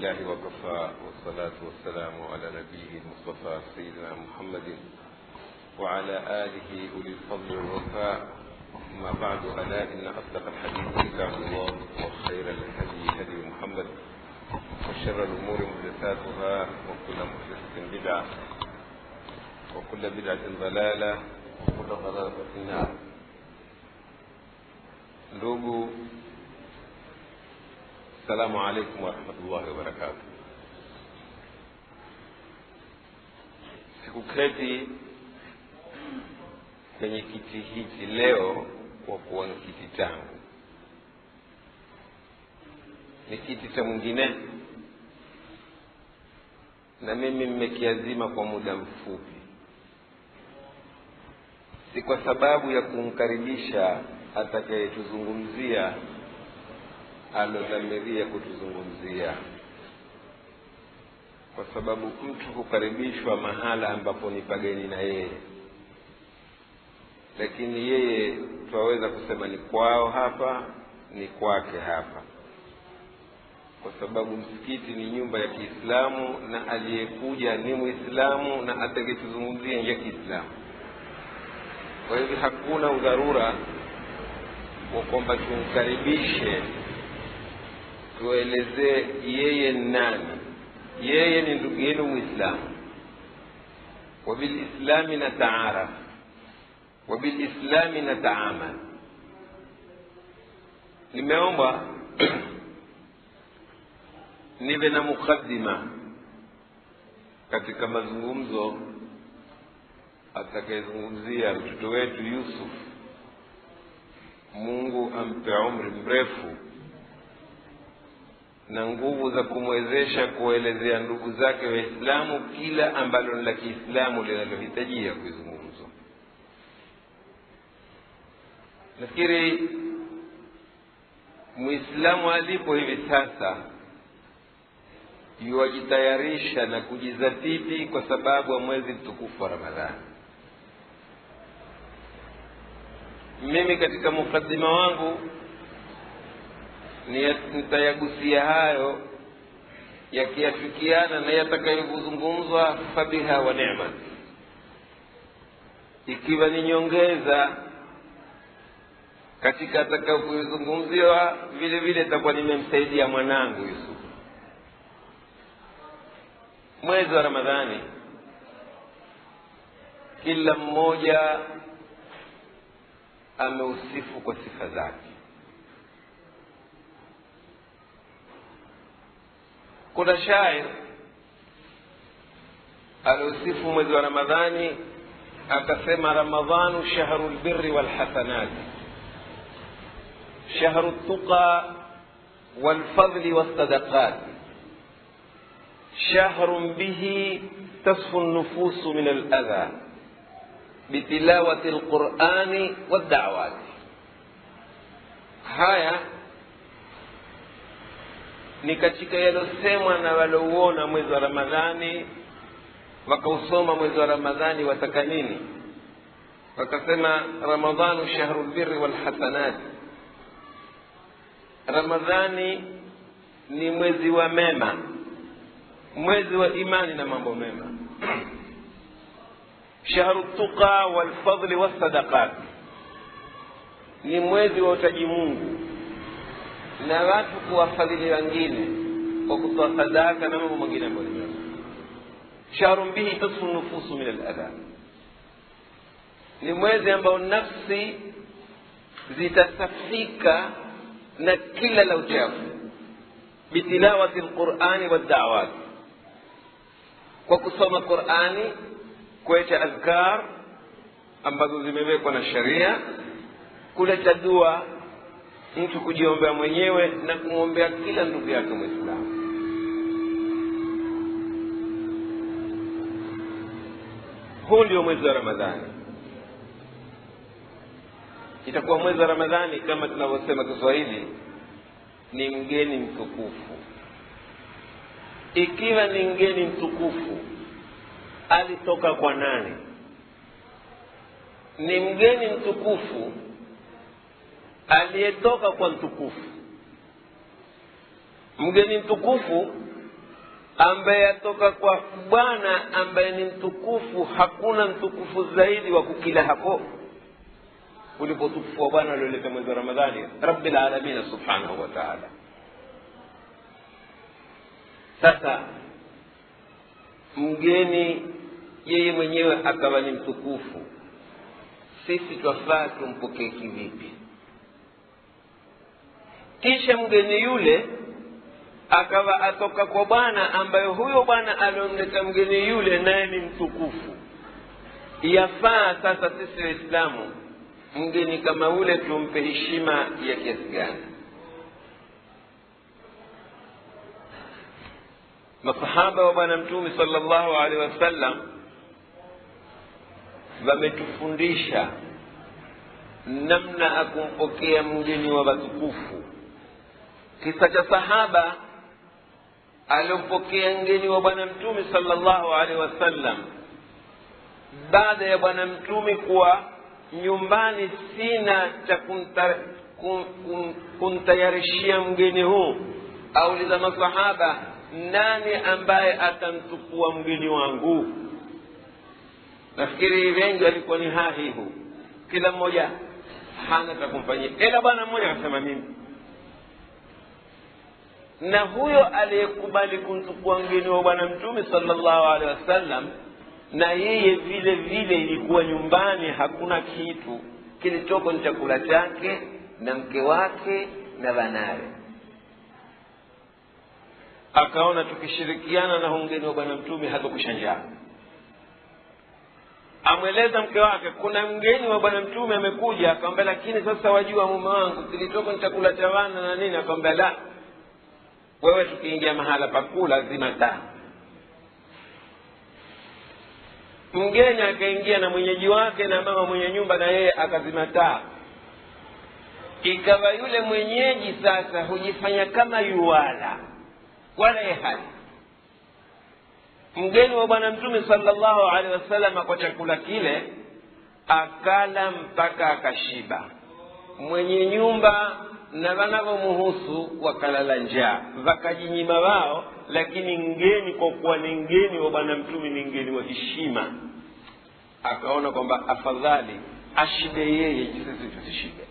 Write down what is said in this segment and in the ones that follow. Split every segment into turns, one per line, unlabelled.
لله وكفى والصلاة والسلام على نبيه المصطفى سيدنا محمد وعلى آله أولي الفضل والوفاء. ما بعد، ألا إن أصدق الحديث كتاب الله وخير الهدي هدي محمد وشر الأمور محدثاتها وكل محدثة بدعة وكل بدعة ضلالة وكل ضلالة في النار. Ndugu, assalamu alaikum warahmatullahi wabarakatuh. Sikuketi kwenye kiti hiki leo kwa kuwa ni kiti changu, ni kiti cha mwingine, na mimi mmekiazima kwa muda mfupi, si kwa sababu ya kumkaribisha atakayetuzungumzia alodhamiria kutuzungumzia, kwa sababu mtu hukaribishwa mahala ambapo ni pageni na yeye, lakini yeye twaweza kusema ni kwao hapa, ni kwake hapa, kwa sababu msikiti ni nyumba ya Kiislamu na aliyekuja ni Muislamu na atakayetuzungumzia ya Kiislamu. Kwa hivyo hakuna udharura wa kwamba tumkaribishe tuelezee yeye nani. Yeye ni ndugu yenu Muislamu, وبالإسلام نتعارف وبالإسلام نتعامل. nimeomba niwe na mukaddima katika mazungumzo atakayezungumzia mtoto wetu Yusuf. Mungu ampe umri mrefu na nguvu za kumwezesha kuelezea ndugu zake Waislamu kila ambalo ni la Kiislamu linalohitajia kuzungumzwa. Nafikiri Muislamu alipo hivi sasa yuwajitayarisha na kujizatiti kwa sababu ya mwezi mtukufu wa Ramadhani. Mimi katika mukaddima wangu nitayagusia hayo yakiafikiana na yatakayozungumzwa fabiha wa neema. Ikiwa ni nyongeza katika atakayozungumziwa, vile vile itakuwa nimemsaidia mwanangu Yusuf. Mwezi wa Ramadhani kila mmoja ameusifu kwa sifa zake. Kuna shair aliusifu mwezi wa Ramadhani akasema, Ramadhanu shahrul birri wal hasanat, shahrut tuqa wal fadli was sadaqat, shahrun bihi tasfu an-nufusu min al-adha bitilawati al-Qur'ani wad da'wat. Haya ni katika yalosemwa na walouona mwezi wa Ramadhani, wakausoma mwezi wa Ramadhani wataka nini. Wakasema, Ramadhanu shahrul birri wal hasanat, Ramadhani ni mwezi wa mema, mwezi wa imani na mambo mema. Shahrut tuqa wal fadli was sadaqat, ni mwezi wa utaji Mungu na watu kuwafadhili wengine kwa kutoa sadaka na mambo mengine ambayo ni mema. Shahrun bihi tasfu nufusu min al-adha, ni mwezi ambao nafsi zitasafika na kila la uchafu bitilawati al-Qur'ani wad da'wat, kwa kusoma Qur'ani, kuleta azkar ambazo zimewekwa na sharia, kuleta dua, mtu kujiombea mwenyewe na kumwombea kila ndugu yake Muislamu. Huu ndio mwezi wa Ramadhani. Itakuwa mwezi wa Ramadhani kama tunavyosema Kiswahili ni mgeni mtukufu. Ikiwa ni mgeni mtukufu, alitoka kwa nani? Ni mgeni mtukufu aliyetoka kwa mtukufu. Mgeni mtukufu ambaye atoka kwa Bwana ambaye ni mtukufu. Hakuna mtukufu zaidi wa kukila hapo kuliko utukufu wa Bwana aliyoleta mwezi wa Ramadhani, Rabbil Alamin subhanahu wa ta'ala. Sasa mgeni yeye mwenyewe akawa ni mtukufu, sisi twafaa tumpokee kivipi? Kisha mgeni yule akawa atoka kwa Bwana ambaye huyo Bwana aliyomleta mgeni yule naye ni mtukufu. Yafaa sasa sisi Waislamu mgeni kama ule tumpe heshima ya kiasi gani? Masahaba wa Bwana Mtume sallallahu alaihi wasallam wametufundisha namna akumpokea mgeni wa watukufu. Kisa cha sahaba alimpokea mgeni wa Bwana Mtume sallallahu alaihi wasallam baada ya Bwana Mtume kuwa nyumbani sina cha kumtayarishia mgeni huu, auliza masahaba, nani ambaye atamchukua mgeni wangu? Nafikiri wengi walikuwa ni hahihu, kila mmoja hana cha kumfanyia, ila bwana mmoja akasema mimi. Na huyo aliyekubali kumchukua mgeni wa Bwana Mtume sallallahu alaihi wasallam, na yeye vile vile ilikuwa nyumbani hakuna kitu, kilichoko ni chakula chake na mke wake na wanawe. Akaona tukishirikiana na mgeni wa Bwana Mtume hatakushanjaa. Amweleza mke wake, kuna mgeni wa Bwana Mtume amekuja. Akamwambia, lakini sasa wajua mume wangu, kilichoko ni chakula cha wana na nini. Akamwambia, la, wewe tukiingia mahala pakula lazima taa. Mgeni akaingia na mwenyeji wake na mama mwenye nyumba, na yeye akazima taa. Ikawa yule mwenyeji sasa hujifanya kama yuwala wala yehali. Mgeni wa Bwana Mtume sallallahu alaihi wasallam kwa chakula kile akala mpaka akashiba. Mwenye nyumba na wanavyomuhusu wakalala njaa, wakajinyima wao. Lakini mgeni kwa kuwa ni mgeni wa Bwana Mtume, ni mgeni wa heshima, akaona kwamba afadhali ashibe yeye, sisi tusishibe.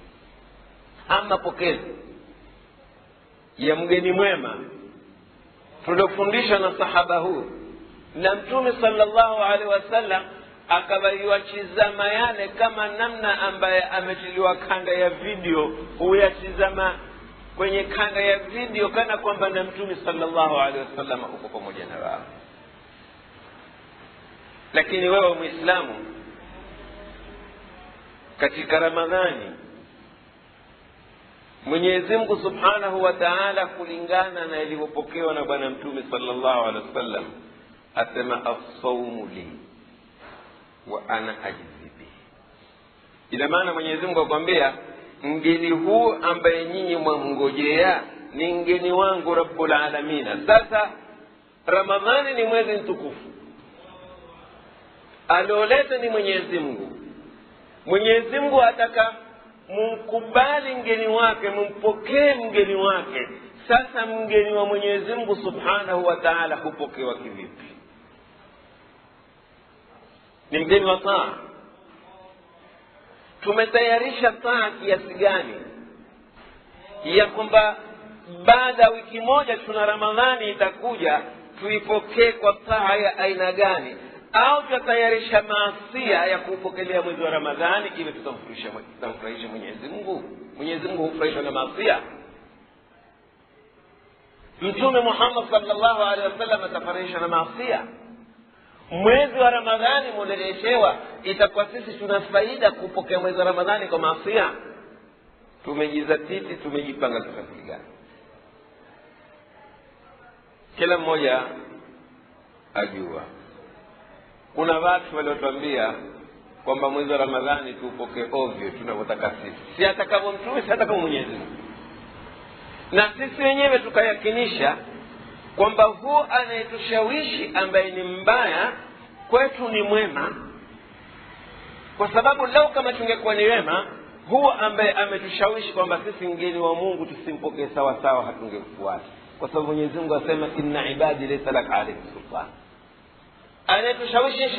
Ama pokezi ya mgeni mwema tuliofundishwa na sahaba huu, na Mtume sallallahu alaihi wasallam akawaiwatizama yale kama namna ambaye ametiliwa kanda ya video, huyatizama kwenye kanda ya video kana kwamba na Mtume sallallahu alaihi wasallam uko pamoja na wao. Lakini wewe Muislamu, katika Ramadhani Mwenyezi Mungu subhanahu wa ta'ala, kulingana na ilivyopokewa na Bwana Mtume sallallahu alaihi wasallam, asema as-sawmu li wa ana ajzi bihi. Ina maana Mwenyezi Mungu akwambia, mgeni huu ambaye nyinyi mwamngojea ni mgeni wangu Rabbul Alamin. Sasa Ramadhani ni mwezi mtukufu, alioleta ni Mwenyezi Mungu. Mwenyezi Mungu ataka mkubali mgeni wake, mpokee mgeni wake. Sasa mgeni wa Mwenyezi Mungu subhanahu wa ta'ala hupokewa kivipi? Ni mgeni wa taa. Tumetayarisha taa kiasi gani ya kwamba baada ya wiki moja tuna Ramadhani itakuja, tuipokee kwa taa ya aina gani? Au tutayarisha maasiya ya kupokelea mwezi wa Ramadhani ili tutamfurahisha Mwenyezi Mungu? Mwenyezi Mungu hufurahishwa na maasiya. Mtume Muhammad sallallahu alaihi wasallam atafurahisha na maasiya. Mwezi wa Ramadhani mueleweshewa, itakuwa sisi tuna faida kupokea mwezi wa Ramadhani kwa maasiya? Tumejizatiti, tumejipanga kiasi gani? Kila mmoja ajua. Kuna watu waliotuambia kwamba mwezi wa Ramadhani tuupokee ovyo tunavyotaka sisi, si atakavyo Mtume, si atakavyo Mwenyezi Mungu. Na sisi wenyewe tukayakinisha kwamba huu anayetushawishi ambaye ni mbaya kwetu ni mwema, kwa sababu lau kama tungekuwa ni wema, huu ambaye ametushawishi kwamba sisi mgeni wa Mungu tusimpokee sawa sawa, hatungemfuata. kwa sababu Mwenyezi Mungu asema inna ibadi laysa lak alayhim sultan. Anatushawishi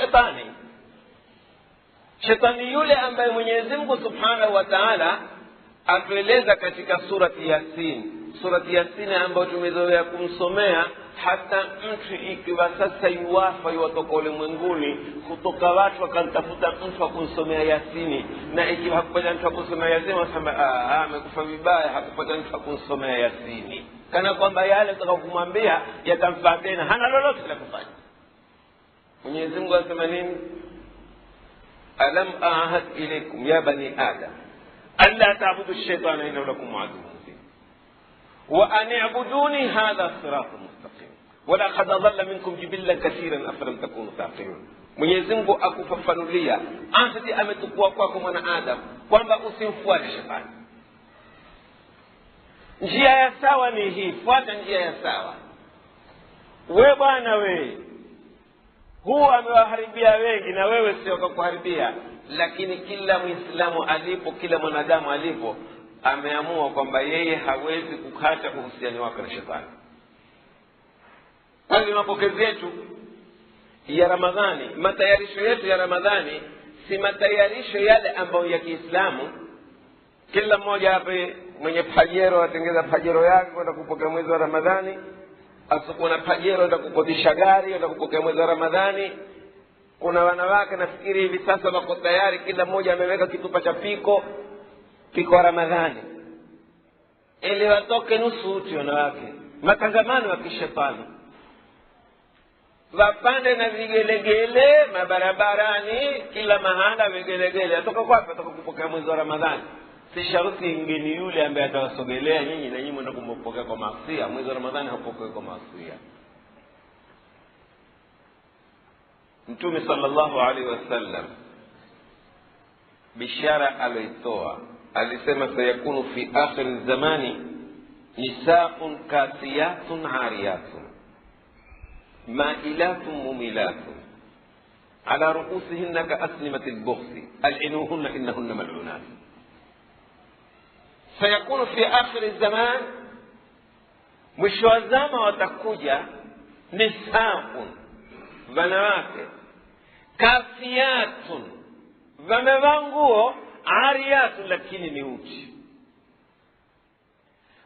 shetani yule ambaye Mwenyezi Mungu Subhanahu wa Ta'ala atueleza katika surati Yasin ambayo tumezoea kumsomea. Hata mtu ikiwa sasa yuwafa yuwatoka ulimwenguni, kutoka watu wakantafuta mtu wa kumsomea Yasini, na ikiwa hakupata mtu wa kumsomea Yasini wasema amekufa vibaya, hakupata mtu wa kumsomea Yasini, kana kwamba yale utakayokumwambia yatamfaa tena, hana lolote la kufanya. Mwenyezi Mungu asema nini? alam ahad ilaykum ya bani adam alla ta'budu ash-shaytana innahu lakum aduwwun mubin wa an i'buduni hadha siratun mustaqim wa laqad dhalla minkum jibillan katiran afalam takunu taqilun. Mwenyezi Mungu akufafanulia asati ametukua kwako mwana adam kwamba usimfuate shetani. Njia ya sawa ni hii, fuata njia ya sawa. Wewe bwana wewe, huwa amewaharibia wengi na wewe sio kukuharibia, lakini kila Muislamu alipo, kila mwanadamu alipo, ameamua kwamba yeye hawezi kukata uhusiano wake na shetani. Kwa mapokezi yetu ya Ramadhani, matayarisho yetu ya Ramadhani si matayarisho yale ambayo ya Kiislamu. Kila mmoja hapa mwenye pajero atengeza pajero yake kwenda kupokea mwezi wa Ramadhani, asikuwa na pajero ndio kukodisha gari ndio kupokea mwezi wa Ramadhani. Kuna wanawake nafikiri hivi sasa wako tayari, kila mmoja ameweka kitupa cha piko wa Ramadhani ili watoke nusu uti. Wanawake matangamano ya kishetani, wapande na vigelegele mabarabarani, kila mahala vigelegele. Atoka kwapi? Atoka kupokea mwezi wa Ramadhani. Si sharuti ngeni yule ambaye atawasogelea nyinyi na nyinyi mwenda kumpokea kwa maasiya. Mwezi wa Ramadhani haupokei kwa maasiya. Mtume sallallahu alaihi wasallam bishara alitoa, alisema sayakunu fi akhir zamani nisaa'un kasiyatun ariyatun ma'ilatun mumilatun ala ru'usihinna ka asnimatil bukhsi al'inuhunna innahunna mal'unat. sayakunu fi akhir zaman, mwisho wa zama watakuja nisaa'un, wanawake, kasiyatun, wamevaa nguo, ariyatun lakini ni uchi,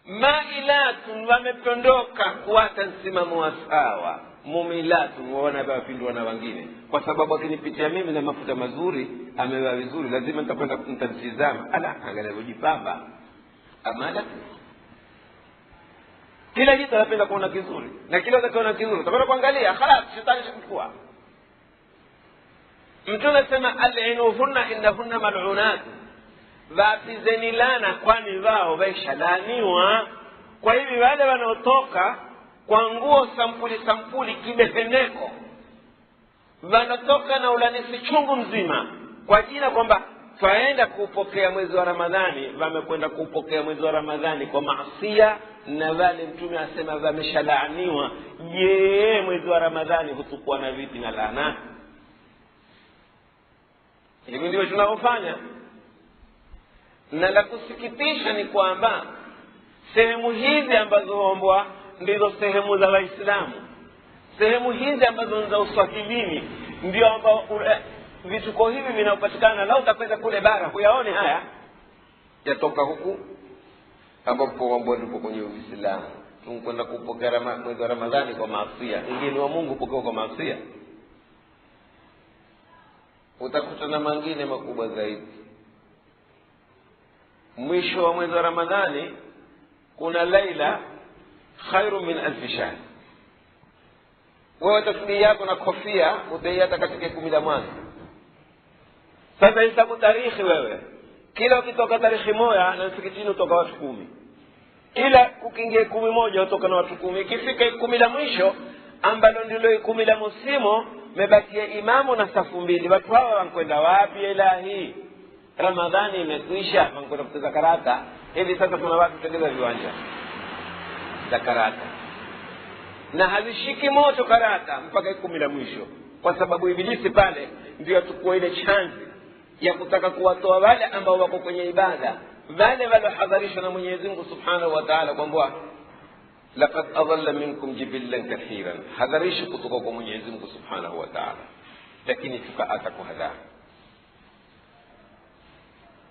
mailatun, wamepondoka kuata msimamo wa sawa, mumilatun, wanapindwa na wengine, kwa sababu akinipitia mimi na mafuta mazuri, amevaa vizuri, lazima nitakwenda kumtazama. Angalia kujipamba, amala kila jitu anapenda kuona kizuri, na kila utakaona kizuri utakwenda kuangalia, khalas shetani shikua. Mtume sema al'inuhunna innahunna mal'unat, wapizeni lana kwani wao waishalaniwa. Kwa hivi wale wanaotoka kwa nguo sampuli kibeheneko, wanatoka na ulanisi chungu mzima kwa jina kwamba twaenda kupokea mwezi wa Ramadhani, wamekwenda kupokea mwezi wa Ramadhani kwa maasiya, na wale Mtume asema wameshalaaniwa. Je, mwezi wa Ramadhani hutukua na vipi na laana? Hivi ndio tunaofanya. Na la kusikitisha ni kwamba sehemu hizi ambazo ombwa ndizo sehemu za Waislamu, sehemu hizi ambazo ni za uswahilini, ndio ambao vituko hivi vinapatikana. Lau utakwenda kule bara huyaone haya, yatoka huku ambapo mambo ndipo kwenye Uislamu. Tunakwenda kupokea mwezi wa Ramadhani kwa maasiya, ingine wa Mungu pokea kwa maasiya. Utakutana mengine makubwa zaidi. Mwisho wa mwezi wa Ramadhani kuna laila khairu min alf shahr. Wewe tasbihi yako na kofia utaiata katika 10 la mwanzo. Sasa hesabu tarikhi wewe, kila ukitoka tarikhi moja na msikitini utoka watu 10, kila kukingia 11 utoka na watu 10. Ikifika 10 la mwisho ambalo ndilo 10 la msimu, mebakia imamu na safu mbili. Watu hawa wanakwenda wapi? Ilahi, Ramadhani imekwisha, wanakwenda kucheza karata. Hivi sasa kuna watu tengeza viwanja za karata na hazishiki moto karata mpaka 10 la mwisho, kwa sababu ibilisi pale ndio atukua ile chance ya kutaka kuwatoa wale ambao wako kwenye ibada, wale waliohadharishwa na Mwenyezi Mungu Subhanahu wa Ta'ala kwamba laqad adalla minkum jibillan kathiran, hadharishi kutoka kwa Mwenyezi Mungu Subhanahu wa Ta'ala, lakini tukaata kuhadaa.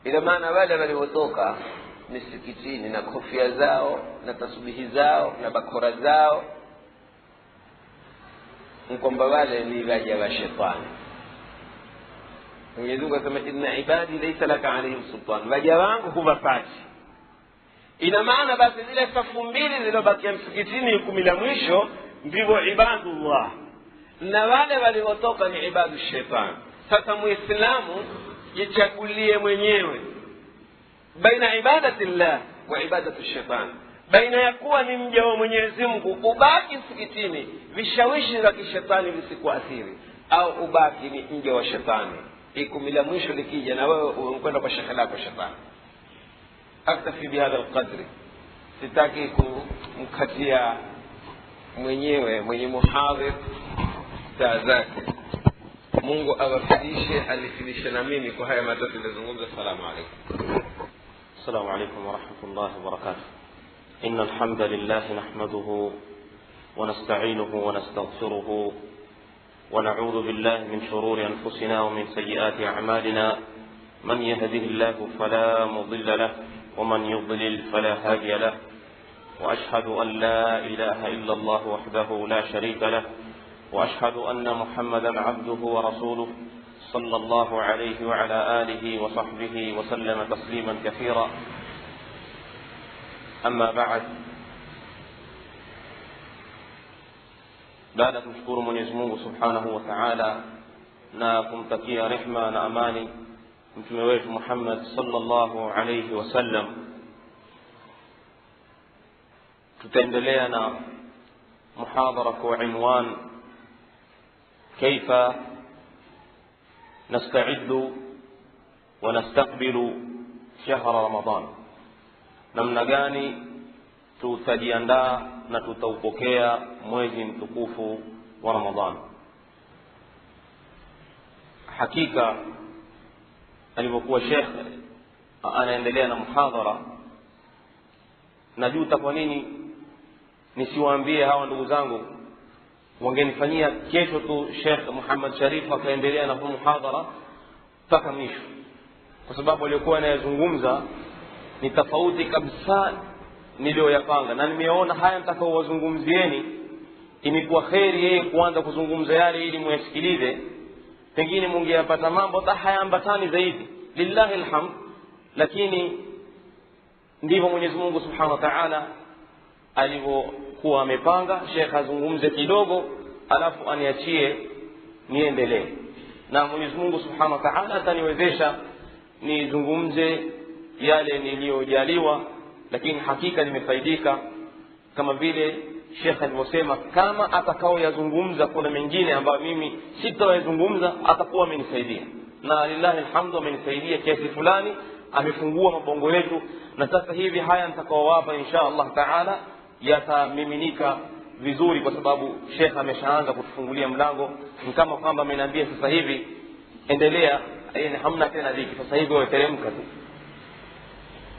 Ila maana wale waliotoka misikitini na kofia zao na tasbihi zao na bakora zao, kwamba wale ni waja wa shetani. Mwenyezi Mungu asema inna ibadi laysa laka alayhim sultan, waja wangu huwapati. Ina maana basi zile safu mbili zilizobakia msikitini 10 la mwisho ndivyo ibadullah, na wale waliotoka ni ibadu shetani. Sasa muislamu jichagulie mwenyewe baina ibadatillah wa ibadatu shetani, baina ya kuwa ni mja wa Mwenyezi Mungu ubaki msikitini vishawishi za kishetani visikuathiri, au ubaki ni mja wa shetani 10 la mwisho likija na wewe unakwenda kwa shekhe lako shetani. Aktafi bihadha alqadri, sitaki kumkatia mwenyewe mwenye muhadhir saa zake. Mungu awafidishe, alifidishe na mimi kwa haya matatu nilizungumza. Assalamu alaykum.
السلام عليكم ورحمة الله وبركاته. إن الحمد لله نحمده ونستعينه ونستغفره ونعوذ بالله من شرور أنفسنا ومن سيئات أعمالنا، من يهده الله فلا مضل له ومن يضلل فلا هادي له، وأشهد أن لا إله إلا الله وحده لا شريك له، وأشهد أن محمدا عبده ورسوله صلى الله عليه وعلى آله وصحبه وسلم تسليما كثيرا. أما بعد، baada kumshukuru Mwenyezi Mungu Subhanahu wa Ta'ala na kumtakia rehema na amani mtume wetu Muhammad sallallahu alayhi wasallam, tutaendelea na muhadhara kwa unwan kaifa نستعد ونستقبل شهر رمضان، namna gani tutajiandaa na tutaupokea mwezi mtukufu wa Ramadhan. Hakika alipokuwa Sheikh anaendelea na muhadhara, najuta kwa nini nisiwaambie hawa ndugu zangu wangenifanyia kesho tu Sheikh Muhammad Sharif akaendelea na muhadhara mpaka mwisho, kwa sababu alikuwa anayezungumza ni tofauti kabisa niliyoyapanga, na nimeona haya nitakaowazungumzieni imekuwa kheri yeye kuanza kuzungumza yale ili muyasikilize, pengine mungeyapata mambo hata hayaambatani zaidi. Lillahi alhamd, lakini ndivyo Mwenyezi Mungu Subhanahu wa Ta'ala alivyokuwa amepanga. Sheikh azungumze kidogo alafu aniachie niendelee, na Mwenyezi Mungu Subhanahu wa Ta'ala ataniwezesha nizungumze yale niliyojaliwa, lakini hakika nimefaidika. Kama vile Sheikh alivyosema, kama atakao yazungumza kuna mengine ambayo mimi sitawazungumza atakuwa amenisaidia, na lillahi alhamdu amenisaidia kiasi fulani, amefungua mabongo yetu, na sasa hivi haya nitakaowapa insha Allah Ta'ala yatamiminika vizuri, kwa sababu Sheikh ameshaanza kutufungulia mlango. Ni kama kwamba ameniambia sasa hivi endelea, yani hamna tena dhiki, sasa hivi wewe teremka tu.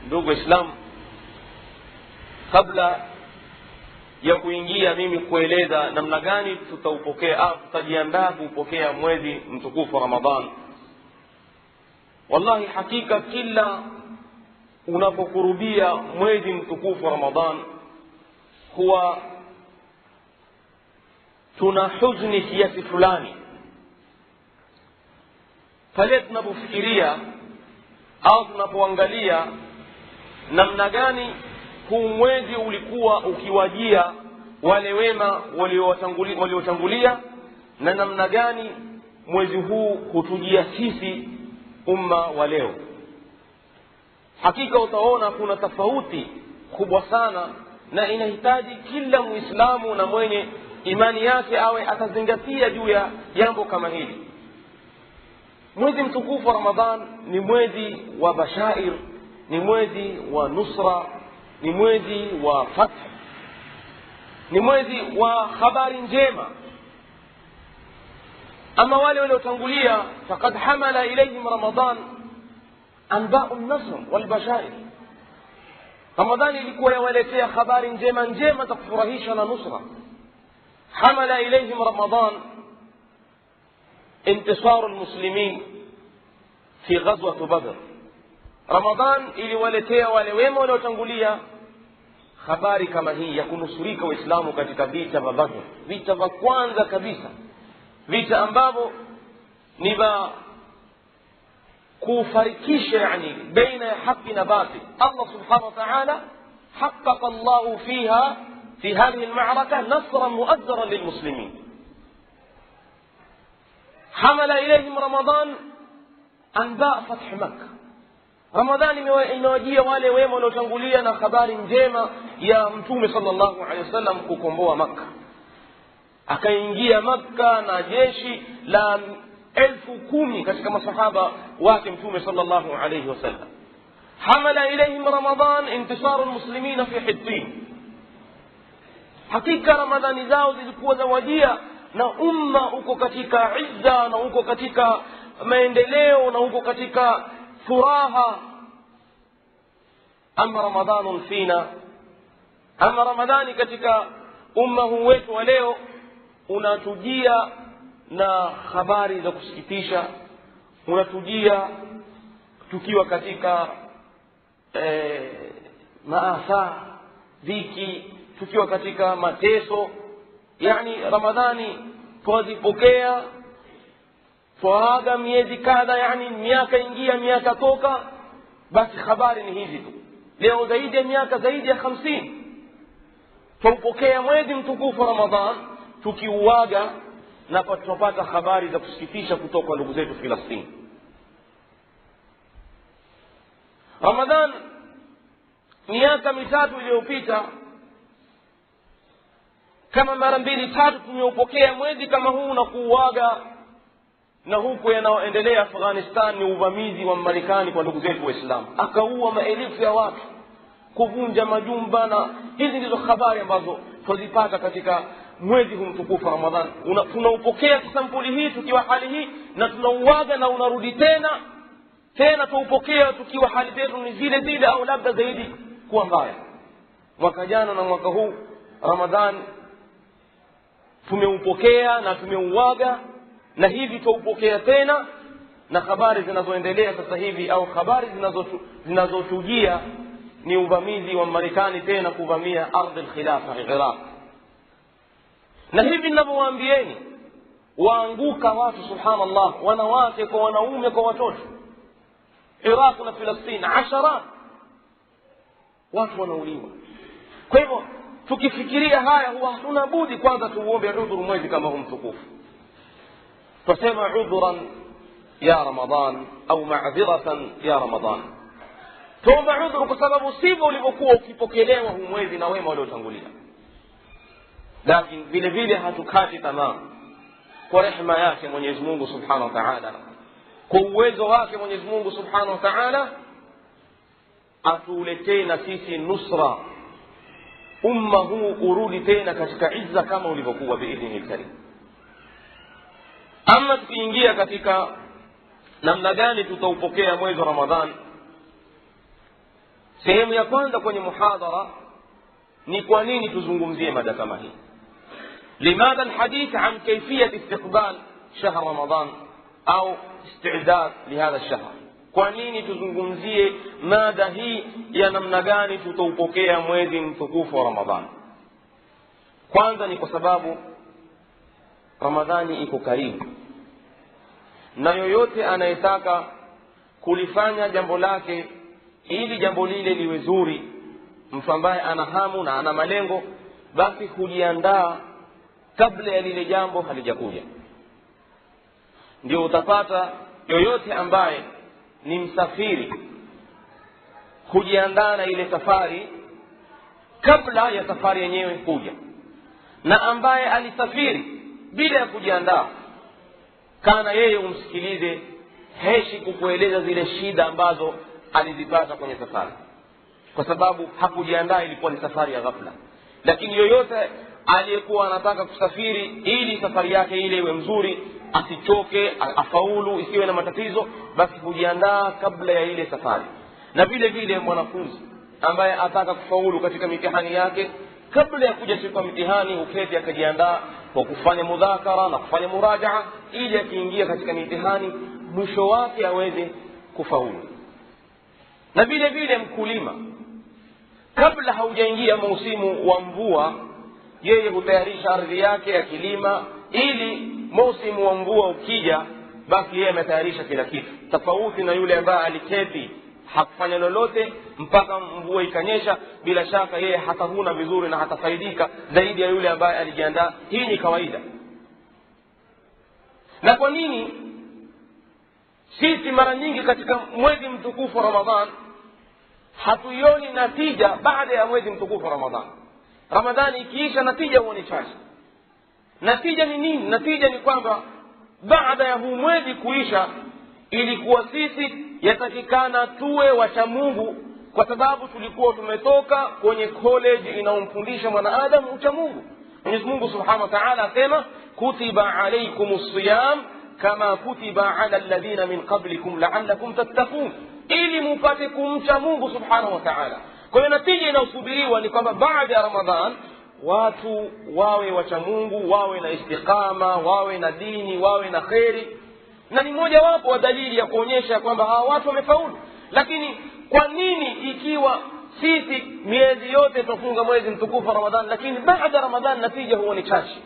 Ndugu Islam, kabla ya kuingia mimi kueleza namna gani tutaupokea au tutajiandaa kupokea mwezi mtukufu wa Ramadhan, wallahi hakika kila unapokurubia mwezi mtukufu wa Ramadhan huwa tuna huzuni kiasi fulani pale tunapofikiria au tunapoangalia namna gani huu mwezi ulikuwa ukiwajia wale wema waliotangulia, na namna gani mwezi huu hutujia sisi umma wa leo. Hakika utaona kuna tofauti kubwa sana, na inahitaji kila Muislamu na mwenye imani yake awe atazingatia juu ya jambo kama hili. Mwezi mtukufu wa Ramadhan ni mwezi wa bashair, ni mwezi wa nusra, ni mwezi wa fath, ni mwezi wa habari njema. Ama wale waliotangulia, faqad hamala ilayhim Ramadhan anba'u an-nasr wal bashair, Ramadhani ilikuwa yawaletea habari njema njema za kufurahisha na nusra. Hamala ilayhim Ramadan intisaru almuslimin fi ghazwat Badr. Ramadhan iliwaletea wale wema waliotangulia habari kama hii ya kunusurika Waislamu katika vita vya Badr, vita vya kwanza kabisa, vita ambavyo ni vya kufarikisha yani baina ya haki na batil. Allah subhanahu wa ta'ala haqqaqa Allah fiha في هذه المعركة نصرا مؤزرا للمسلمين. حمل إليهم رمضان أنباء فتح مكة. رمضان inawajia wale wema waliotangulia na habari njema ya Mtume sallallahu alaihi wasallam kukomboa Makka. Akaingia Makka na jeshi la 10,000 katika masahaba wake Mtume sallallahu alaihi wasallam. Hamala ilayhim Ramadan intisaru almuslimina fi Hittin. Hakika Ramadhani zao zilikuwa zawajia na umma uko katika izza na uko katika maendeleo na uko katika furaha. Ama Ramadhanun fina, ama Ramadhani katika umma huu wetu wa leo unatujia na habari za kusikitisha, unatujia tukiwa katika maafa, dhiki, tukiwa katika mateso. Yani Ramadhani twazipokea, twaaga miezi kadha, yani miaka ingia miaka toka, basi habari ni hizi tu. Leo zaidi ya miaka zaidi ya 50 tupokea mwezi mtukufu Ramadhan, tukiuaga na tupata habari za kusikitisha kutoka ndugu zetu Filistini. Ramadhan miaka mitatu iliyopita kama mara 2-3 tumeupokea mwezi kama huu na kuuaga, na huko yanayoendelea Afghanistan ni uvamizi wa Marekani kwa ndugu zetu Waislamu, akaua maelfu ya watu, kuvunja majumba, na hizi ndizo habari ambazo tuzipata katika mwezi huu mtukufu Ramadhan. Tunaupokea kisampuli hii tukiwa hali hii, na tunauaga na unarudi tena tuupokea tukiwa hali zetu ni zile zile au labda zaidi kuwa mbaya. Mwaka jana na mwaka huu Ramadhan tumeupokea na tumeuaga, na hivi tuupokea tena, na habari zinazoendelea sasa hivi au habari zinazotujia ni uvamizi wa Marekani tena kuvamia ardhi al-khilafa Iraq. Na hivi ninavyowaambieni waanguka watu subhanallah, wanawake kwa wanaume kwa watoto, Iraq na Palestina 10 watu wanauliwa. Kwa hivyo tukifikiria haya huwa hatuna budi kwanza tuuombe udhuru mwezi kama huu mtukufu. Tusema udhuran ya Ramadhan au ma'dhiratan ya Ramadhan. Tuomba udhuru kwa sababu sivyo ulivyokuwa ukipokelewa huu mwezi na wema waliotangulia. Lakini vile vile hatukati tamaa kwa rehema yake Mwenyezi Mungu Subhanahu wa Ta'ala, kwa uwezo wake Mwenyezi Mungu Subhanahu wa Ta'ala atuletee na sisi nusra, umma huu urudi tena katika izza kama ulivyokuwa biidhnil karim. Ama tukiingia katika namna gani tutaupokea mwezi wa Ramadhan, sehemu ya kwanza kwenye muhadhara ni kwa nini tuzungumzie mada kama hii. لماذا الحديث عن كيفية استقبال شهر رمضان أو استعداد لهذا الشهر؟ kwa nini tuzungumzie mada hii ya namna gani tutaupokea mwezi mtukufu wa Ramadhani? Kwanza ni kwa sababu Ramadhani iko karibu, na yoyote anayetaka kulifanya jambo lake ili jambo lile liwe zuri, mtu ambaye ana hamu na ana malengo, basi kujiandaa kabla ya lile jambo halijakuja. Ndio utapata yoyote ambaye ni msafiri kujiandaa na ile safari kabla ya safari yenyewe kuja, na ambaye alisafiri bila ya kujiandaa kana yeye umsikilize heshi kukueleza zile shida ambazo alizipata kwenye safari, kwa sababu hakujiandaa, ilikuwa ni safari ya ghafla. Lakini yoyote aliyekuwa anataka kusafiri ili safari yake ile iwe mzuri, asichoke, afaulu, isiwe na matatizo, basi kujiandaa kabla ya ile safari. Na vile vile mwanafunzi ambaye ataka kufaulu katika mitihani yake, kabla ya kuja siku ya mitihani uketi akajiandaa kwa kufanya mudhakara na kufanya murajaa, ili akiingia katika mitihani mwisho wake aweze kufaulu. Na vile vile mkulima, kabla haujaingia msimu wa mvua, yeye hutayarisha ardhi yake ya kilima, ili msimu wa mvua ukija basi yeye ametayarisha kila kitu, tofauti na yule ambaye aliketi hakufanya lolote mpaka mvua ikanyesha. Bila shaka yeye hatavuna vizuri na hatafaidika zaidi ya yule ambaye alijiandaa. Hii ni kawaida. Na kwa nini sisi mara nyingi katika mwezi mtukufu wa Ramadhan hatuioni natija baada ya mwezi mtukufu wa Ramadhan? Ramadhani ikiisha natija huwa ni chache. Natija ni nini? Natija ni kwamba baada ya huu mwezi kuisha, ilikuwa sisi yatakikana tuwe wacha Mungu, kwa sababu tulikuwa tumetoka kwenye college inaomfundisha mwanadamu ucha Mungu. Mwenyezi Mungu Subhanahu wa Ta'ala asema kutiba alaykumus siyam kama kutiba ala alladhina min qablikum la'allakum tattaqun, ili mupate kumcha Mungu Subhanahu wa Ta'ala. Kwa hiyo natija inayosubiriwa ni kwamba baada ya Ramadhan watu wawe wacha Mungu, wawe na istiqama, wawe na dini, wawe na kheri. Na ni moja wapo wa dalili ya kuonyesha kwamba hawa watu wamefaulu. Lakini kwa nini ikiwa sisi miezi yote tufunga mwezi mtukufu wa Ramadhan, lakini baada ya Ramadhan natija huwa ni chache?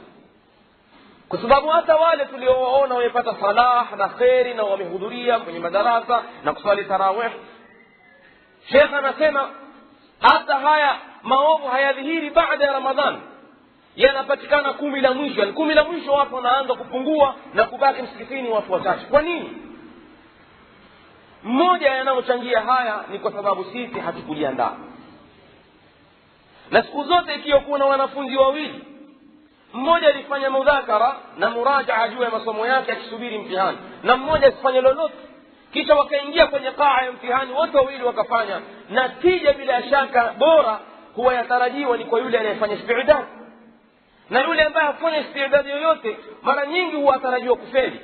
Kwa sababu hata wale tuliowaona wamepata salah na kheri na wamehudhuria kwenye madarasa na kusali tarawih, Sheikh anasema hata haya maovu hayadhihiri baada ya Ramadhan, yanapatikana 10 la mwisho. 10 la mwisho watu wanaanza kupungua na kubaki msikitini watu wachache. Kwa nini? Mmoja yanayochangia haya ni kwa sababu sisi hatukujiandaa. Na siku zote ikiwa kuna wanafunzi wawili, mmoja alifanya mudhakara na murajaa juu ya masomo yake akisubiri mtihani, na mmoja asifanye lolote, kisha wakaingia kwenye kaa ya mtihani, wote wawili wakafanya, natija bila shaka bora huwa yatarajiwa ni kwa yule anayefanya istidad. Na yule ambaye hafanya istidad yoyote mara nyingi huwa atarajiwa kufeli.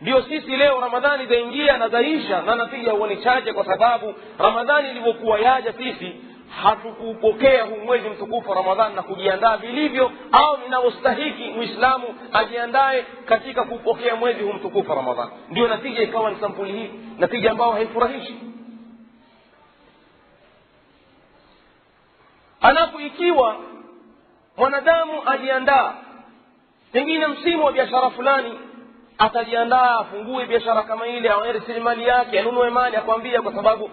Ndio sisi leo Ramadhani zaingia na zaisha na natija huwa ni chache, kwa sababu Ramadhani ilivyokuwa yaja sisi hatukupokea huu mwezi mtukufu wa Ramadhani na kujiandaa vilivyo au ninaostahiki Muislamu ajiandae katika kupokea mwezi huu mtukufu wa Ramadhani. Ndio natija ikawa ni sampuli hii, natija ambayo haifurahishi. Alafu ikiwa mwanadamu ajiandaa, pengine msimu wa biashara fulani, atajiandaa afungue biashara kama ile, awarisili mali yake, anunue mali, akwambia kwa sababu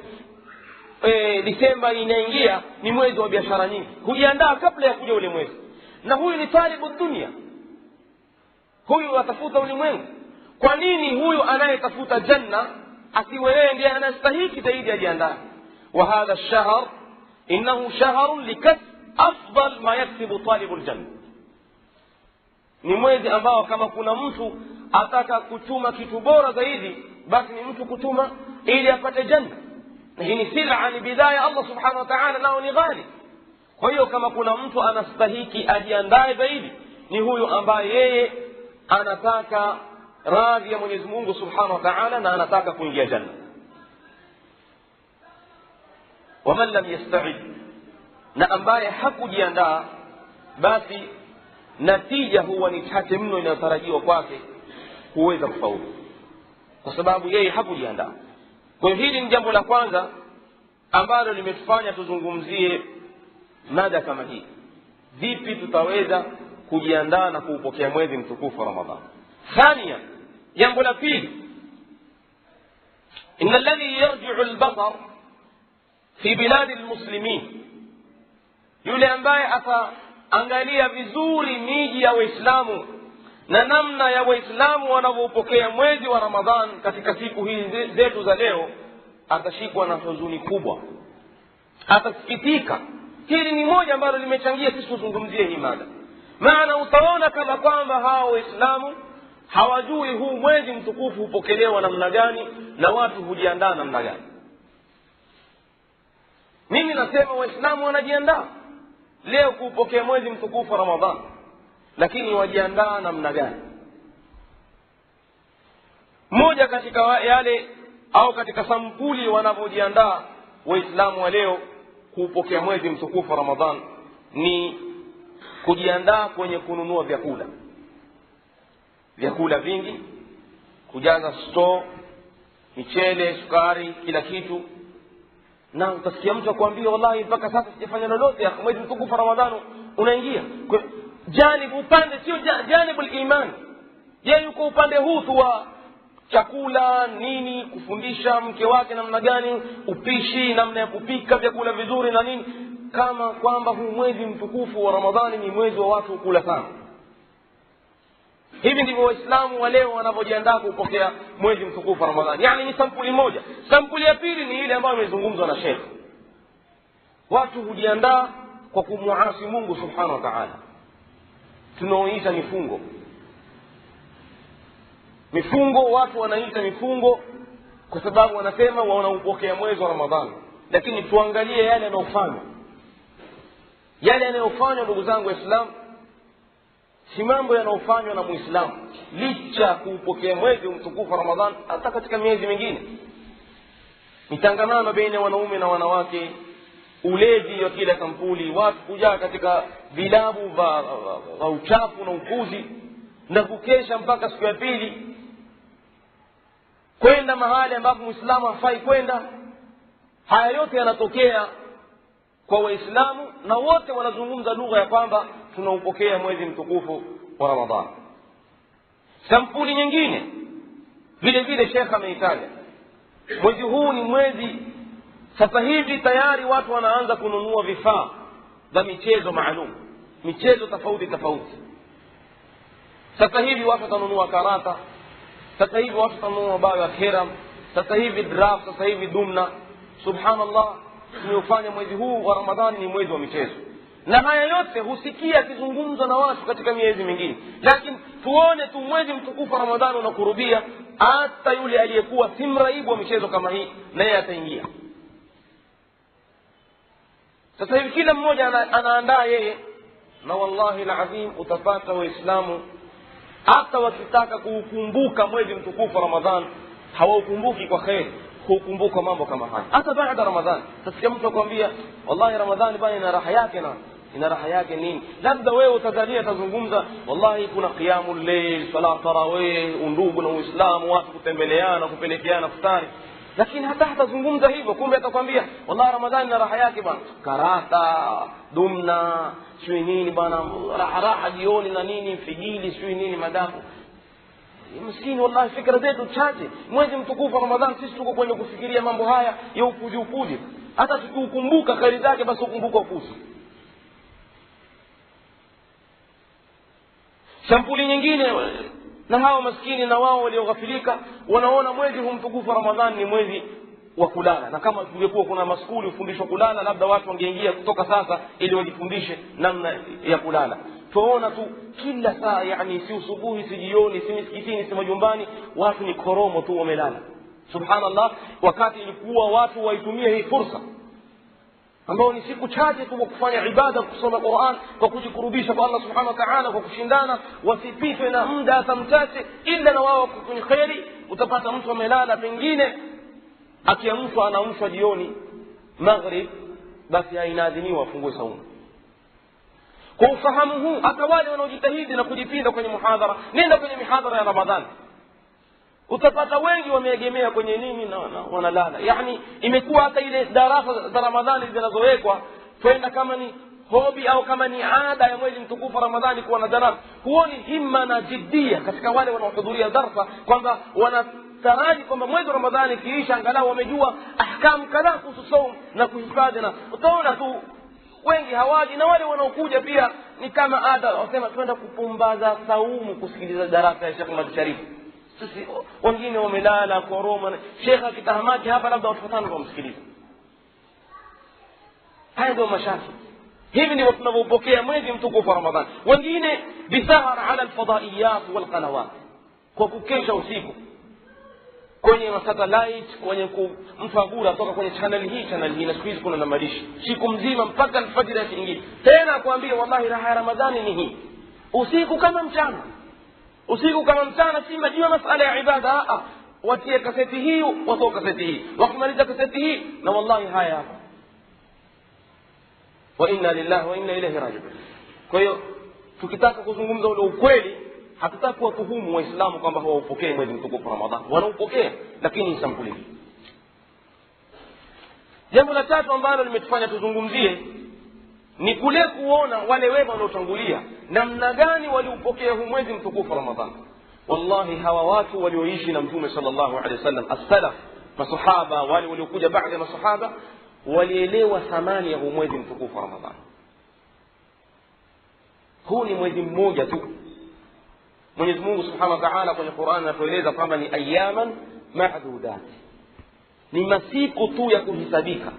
Disemba inaingia ni mwezi wa biashara nyingi, kujiandaa kabla ya kuja ule mwezi. Na huyu ni talibu dunia, huyu atafuta ulimwengu. Kwa nini huyu anayetafuta janna asiwe yeye ndiye anastahili zaidi ajiandae? Wa hadha ash-shahr innahu shahrun likasb afdal ma yaktibu talibu al-janna. Ni mwezi ambao kama kuna mtu ataka kutuma kitu bora zaidi, basi ni mtu kutuma ili apate janna. Hii ni sila, ni bidaya Allah Subhanahu wa Ta'ala, nao ni ghali. Kwa hiyo kama kuna mtu anastahiki ajiandae zaidi, ni huyu ambaye yeye anataka radhi ya Mwenyezi Mungu Subhanahu wa Ta'ala na anataka kuingia janna. Waman lam yasta'id, na ambaye hakujiandaa, basi natija huwa ni chache mno inayotarajiwa kwake kuweza kufaulu, kwa sababu yeye hakujiandaa. Kwa hiyo hili ni jambo la kwanza ambalo limetufanya tuzungumzie mada kama hii. Vipi tutaweza kujiandaa na kuupokea mwezi mtukufu wa Ramadhani? Thania, jambo la pili, inna alladhi yarji'u al-basar fi bilad al-muslimin, yule ambaye ataangalia vizuri miji ya Waislamu na namna ya Waislamu wanavyopokea mwezi wa Ramadhan katika siku hizi zetu za leo, atashikwa na huzuni kubwa, atasikitika. Hili ni moja ambalo limechangia sisi tuzungumzie hii mada. Maana utaona kama kwamba hao Waislamu hawajui huu mwezi mtukufu hupokelewa namna gani na watu hujiandaa namna gani. Mimi nasema Waislamu wanajiandaa leo kuupokea mwezi mtukufu wa Ramadhan, lakini wajiandaa namna gani? Moja katika yale au katika sampuli wanavyojiandaa Waislamu wa leo kuupokea mwezi mtukufu wa Ramadhan ni kujiandaa kwenye kununua vyakula vingi, kujaza store, michele, sukari, kila kitu. Na utasikia mtu akwambia wallahi mpaka sasa sijafanya lolote, mwezi mtukufu wa Ramadhani unaingia. Janibu upande sio janibu al-iman. Yeye yuko upande huu tu wa chakula nini, kufundisha mke wake namna gani upishi, namna ya kupika vyakula vizuri na nini, kama kwamba huu mwezi mtukufu wa Ramadhani ni mwezi wa watu kula sana. Hivi ndivyo Waislamu wa leo wanavyojiandaa kupokea mwezi mtukufu wa Ramadhani. Yani ni sampuli moja. Sampuli ya pili ni ile ambayo imezungumzwa na Sheikh. Watu hujiandaa kwa kumuasi Mungu subhanahu wa ta'ala, tunaoita mifungo. Watu wanaita mifungo kwa sababu wanasema wanaupokea mwezi wa Ramadhani. Lakini tuangalie yale yanayofanywa ndugu zangu Waislamu, si mambo yanayofanywa na Muislamu. Licha kuupokea mwezi mtukufu wa Ramadhani, hata katika miezi mingine, mitangamano baina ya wanaume na wanawake, ulevi wa kila kampuli, watu kujaa katika vilabu vya uchafu na upuzi, na kukesha mpaka siku ya pili, kwenda mahali ambapo Muislamu hafai kwenda. Haya yote yanatokea kwa Waislamu na wote wanazungumza lugha ya kwamba tunaupokea mwezi mtukufu wa Ramadhani. Sampuli nyingine vile vile Sheikh ameitaja, mwezi huu ni mwezi, sasa hivi tayari watu wanaanza kununua vifaa vya michezo maalum, michezo tofauti. Sasa hivi watu watanunua karata, sasa hivi watu watanunua bao ya keram, sasa hivi draft, sasa hivi dumna. Subhanallah, tumeufanya mwezi huu wa Ramadhani ni mwezi wa michezo. Na haya yote husikia akizungumzwa na watu katika miezi mingine, lakini tuone tu mwezi mtukufu wa Ramadhani unakurubia, hata yule aliyekuwa si mraibu wa michezo kama hii na yeye ataingia. Sasa hivi kila mmoja anaandaa yeye, na wallahi alazim utapata Waislamu hata wakitaka kuukumbuka mwezi mtukufu wa Ramadhani hawaukumbuki kwa kheri, hukumbuka mambo kama haya. Hata baada ya Ramadhani tasikia mtu akwambia wallahi Ramadhani bwana ina raha yake. Na ina raha yake nini? Labda wewe utadhania atazungumza wallahi kuna qiyamul layl, sala tarawih, undugu na Uislamu, watu kutembeleana, kupelekeana futari. Lakini hata hatazungumza hivyo, kumbe atakwambia wallahi Ramadhani ina raha yake bwana, karata, dumna, sio nini bwana, raha jioni na nini, figili, sio nini, madafu. Msikini wallahi, fikra zetu chache. Mwezi mtukufu wa Ramadhani sisi tuko kwenye kufikiria mambo haya ya upuzi. Hata tukikumbuka khairi zake basi ukumbuka upuzi. Sampuli nyingine, na hao maskini na wao walioghafilika wanaona mwezi huu mtukufu wa Ramadhani ni mwezi wa kulala. Na kama tungekuwa kuna maskuli ufundishwa kulala, labda watu wangeingia kutoka sasa ili wajifundishe namna ya kulala. Tuona tu kila saa, yani si usubuhi, si jioni, si misikitini, si majumbani, watu ni koromo tu wamelala. Subhanallah, wakati ilikuwa watu waitumie hii fursa ambao ni siku chache tu kufanya ibada, kusoma Qur'an, kwa kujikurubisha kwa Allah subhanahu wa ta'ala, kwa kushindana, wasipitwe na muda hata mchache ila na wao kwenye khairi. Utapata mtu amelala, pengine akiamshwa anaamshwa jioni maghrib, basi hainadhiniwa afungue saumu. Kwa ufahamu huu, hata wale wanaojitahidi na kujipinda kwenye muhadhara, nenda kwenye mihadhara ya Ramadhani, utapata wengi wameegemea kwenye nini na wanalala. Yani imekuwa hata ile darasa za Ramadhani zinazowekwa kwenda kama ni hobi au kama ni ada ya mwezi mtukufu Ramadhani kuwa na darasa, huoni himma na jiddia katika wale wanaohudhuria darasa, kwamba wanataraji kwamba mwezi wa Ramadhani kiisha angalau wamejua ahkamu kadhaa kuhusu saumu na kuhifadhi. Na utaona tu wengi hawaji, na wale wanaokuja pia ni kama ada, wasema twenda kupumbaza saumu kusikiliza darasa ya Sheikh Muhammad Sharif. Sisi wengine wamelala koroma, Sheikh akitahamaki hapa labda watu watano wamsikilize. Haya ndio mashaki. Hivi ndivyo tunavyopokea mwezi mtukufu wa Ramadhani. Wengine bisahar ala alfadaiyat walqanawat, kwa kukesha usiku kwenye satellite, kwenye mtu agura toka kwenye channel hii na siku hizi kuna namadishi siku mzima mpaka alfajiri ya nyingine. Tena kuambia wallahi raha ya Ramadhani ni hii, usiku kama mchana. Usiku kama mchana, si majua masala ya ibada, watie kaseti hii, watoa kaseti hii, wakimaliza kaseti hii, na wallahi haya hapa wa inna lillahi wa inna ilayhi raji'un. Kwa hiyo tukitaka kuzungumza ule ukweli, hatutaki kuwatuhumu waislamu kwamba hawaupokei mwezi mtukufu Ramadhani. Wanaupokea, lakini sampuli. Jambo la tatu ambalo limetufanya tuzungumzie ni kule kuona wale wema waliotangulia namna gani waliupokea huu mwezi mtukufu Ramadhani. Wallahi hawa watu walioishi na Mtume sallallahu alaihi wasallam, as-salaf, masahaba, wale waliokuja baada ya masahaba, walielewa thamani ya huu mwezi mtukufu Ramadhani. Huu ni mwezi mmoja tu. Mwenyezi Mungu Subhanahu wa Ta'ala kwenye Qur'an anatueleza kwamba ni ayaman ma'dudat, ni masiku tu ya kuhisabika.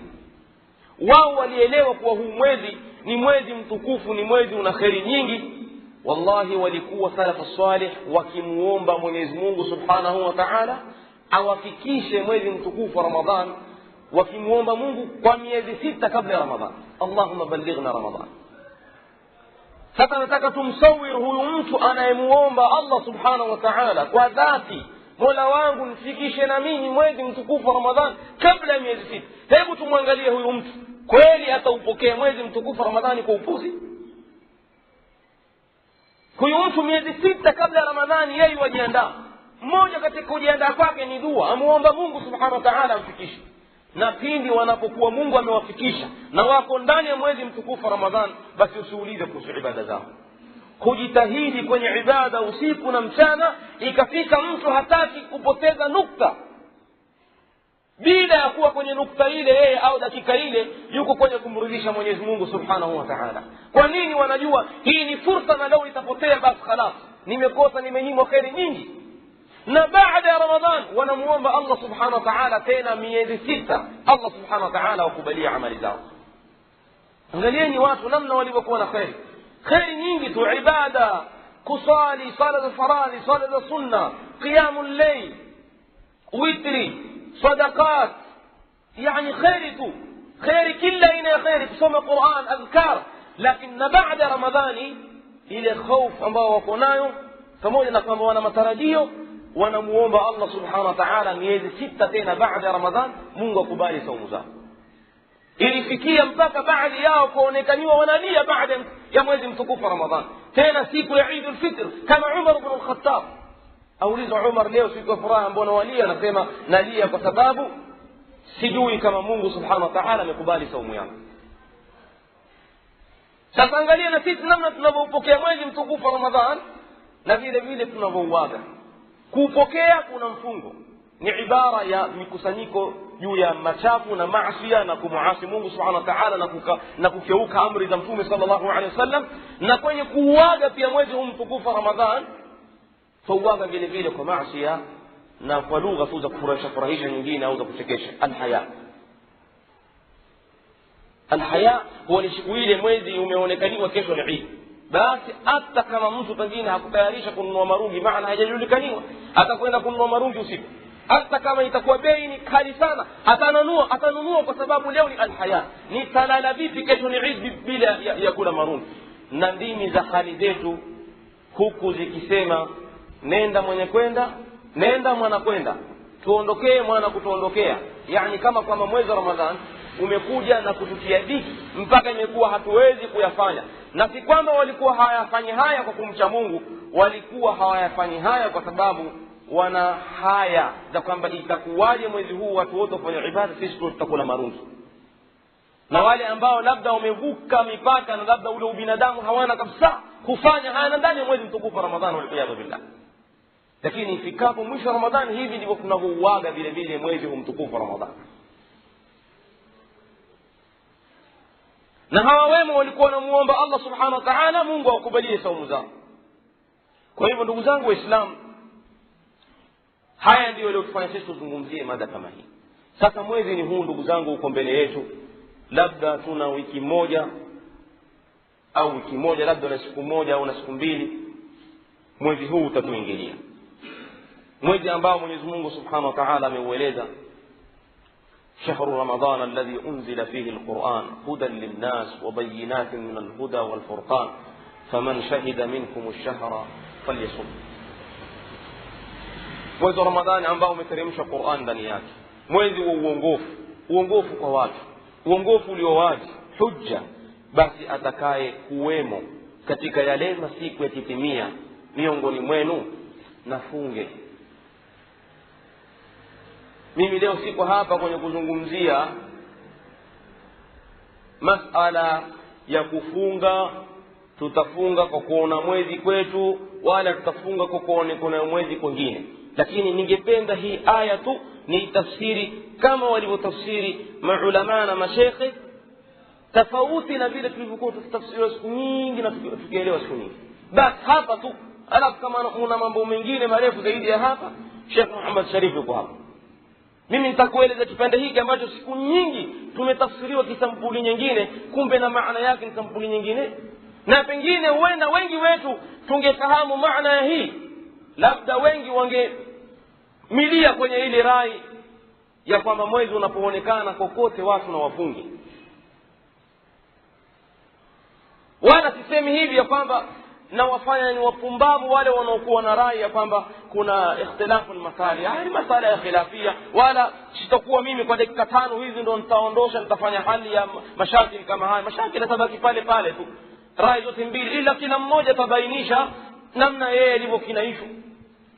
Wao walielewa kuwa huu mwezi ni mwezi mtukufu, ni mwezi una kheri nyingi. Wallahi walikuwa salafu salih wakimuomba Mwenyezi Mungu Subhanahu wa Ta'ala awafikishe mwezi mtukufu Ramadhan, wakimuomba Mungu kwa miezi 6 kabla ya Ramadhan. Allahumma ballighna Ramadhan. Sasa nataka tumsawir huyu mtu anayemuomba Allah Subhanahu wa Ta'ala kwa dhati, Mola wangu nifikishe na mimi mwezi mtukufu Ramadhan kabla ya miezi 6. Hebu tumwangalie huyu mtu, kweli ataupokea mwezi mtukufu Ramadhani kwa upuzi? Huyu mtu miezi 6 kabla ya Ramadhani yeye wajiandaa. Mmoja katika kujiandaa kwake ni dua, amuomba Mungu Subhanahu wa Ta'ala amfikishe. Na pindi wanapokuwa Mungu amewafikisha na wako ndani ya mwezi mtukufu Ramadhani, basi usiulize kuhusu ibada zao. Kujitahidi kwenye ibada usiku na mchana, ikafika mtu hataki kupoteza nukta. Bila ya kuwa kwenye nukta ile yeye au dakika ile yuko kwenye kumridhisha Mwenyezi Mungu Subhanahu wa Ta'ala. Kwa nini? Wanajua hii ni fursa, na leo itapotea basi khalas, nimekosa, nimenyimwa kheri nyingi. Na baada ya Ramadhan wanamuomba Allah Subhanahu wa Ta'ala tena miezi 6, Allah Subhanahu wa Ta'ala wakubalia amali zao. Angalieni watu namna walivyokuwa na kheri, kheri nyingi tu, ibada, kusali sala za faradhi, sala za sunna, qiyamul layl, witri, sadaqat, yani kheri tu, kheri kila aina kheri, kusoma Qur'an, adhkar. Lakini baada ya Ramadhani ile hofu ambao wako nayo, pamoja na kwamba wana matarajio, wanamuomba Allah Subhanahu wa Ta'ala miezi 6 tena baada ya Ramadhan, Mungu akubali saumu zao. Ilifikia mpaka baadhi yao kuonekaniwa wanalia baada ya mwezi mtukufu Ramadhan, tena siku ya Eid al-Fitr, kama Umar ibn al-Khattab. Aulizwa Umar, leo siku ya furaha mbona walia? Anasema nalia kwa sababu sijui kama Mungu Subhanahu wa Ta'ala amekubali saumu yangu. Sasa angalia na sisi namna tunavyopokea mwezi mtukufu Ramadhan na vile vile tunavyouaga. Kupokea kuna mfungo, ni ibara ya mikusanyiko juu ya machafu na maasi na kumuasi Mungu Subhanahu wa Ta'ala na kukeuka amri za Mtume sallallahu alaihi wasallam. Na kwenye kuuaga pia mwezi huu mtukufu Ramadhan, tuuaga vile vile kwa maasi na kwa lugha tu za kufurahisha nyingine au za kuchekesha. Alhaya huwa ni siku ile mwezi umeonekaniwa kesho ni Eid, basi hata kama mtu pengine hakutayarisha kununua marungi, maana hajajulikaniwa, atakwenda kununua marungi usiku, hata kama itakuwa bei ni kali sana, atanunua kwa sababu leo ni alhaya. Ni talala vipi kesho ni Eid bila ya kula marungi? Na ndimi za hali zetu huku zikisema nenda mwenye kwenda, nenda mwana kwenda, tuondokee mwana kutuondokea. Yani kama mwezi wa Ramadhan umekuja na kututia dhiki mpaka imekuwa hatuwezi kuyafanya. Na si kwamba walikuwa hawayafanyi haya kwa kumcha Mungu, walikuwa hawayafanyi haya kwa sababu wana haya za kwamba itakuwaje mwezi huu watu wote wafanye ibada, sisi tutakula marungi. Na wale ambao labda wamevuka mipaka na labda ule ubinadamu hawana kabisa kufanya haya ndani ya mwezi mtukufu Ramadhani, waliyadhu billah. Lakini ifikapo mwisho wa Ramadhani, hivi ndivyo tunavyouaga vile vile mwezi huu mtukufu Ramadhani. Na hawa wema walikuwa wanamuomba Allah Subhanahu wa Ta'ala Mungu akubalie saumu zao. Kwa hivyo ndugu zangu Waislamu, haya ndio yaliyotufanya sisi tuzungumzie mada kama hii. Sasa mwezi ni huu ndugu zangu, uko mbele yetu. Labda tuna wiki moja au wiki moja, labda na siku moja au na siku mbili, mwezi huu utatuingilia. Mwezi ambao Mwenyezi Mungu Subhanahu wa Ta'ala ameueleza, شهر رمضان الذي أنزل فيه القرآن هدى للناس وبينات من الهدى والفرقان فمن شهد منكم الشهر فليصم. mwezi wa Ramadhani ambao umeteremsha Qur'an ndani yake, mwezi wa uongofu kwa watu, uongofu ulio wazi, hujja, basi atakaye kuwemo katika yale masiku yakitimia miongoni mwenu nafunge. Mimi leo siko hapa kwenye kuzungumzia masala ya kufunga, tutafunga kwa kuona mwezi kwetu wala tutafunga kwa kuona kuna mwezi kwingine, lakini ningependa hii aya tu ni tafsiri kama walivyotafsiri maulama na mashekhe, tofauti na vile tulivyokuwa tutafsiri siku nyingi na tukielewa siku nyingi. Basi hapa tu, alafu kama una mambo mengine marefu zaidi ya hapa, Sheikh Muhammad Sharif yuko hapa. Mimi nitakueleza kipande hiki ambacho siku nyingi tumetafsiriwa kisampuli nyingine, kumbe na maana yake ni sampuli nyingine, na pengine huenda wengi wetu tungefahamu maana ya hii, labda wengi wangemilia kwenye ile rai ya kwamba mwezi unapoonekana kokote watu na wafungi. Wala sisemi hivi ya kwamba na wafanya ni wapumbavu wale wanaokuwa na rai ya kwamba kuna ikhtilafu al-masali, haya ni masala ya khilafia, wala sitakuwa mimi kwa dakika 5 hizi ndo nitaondosha nitafanya hali ya mashakili kama haya. Mashakili yatabaki pale pale tu, rai zote mbili, ila kila mmoja tabainisha namna yeye alivyokinaishu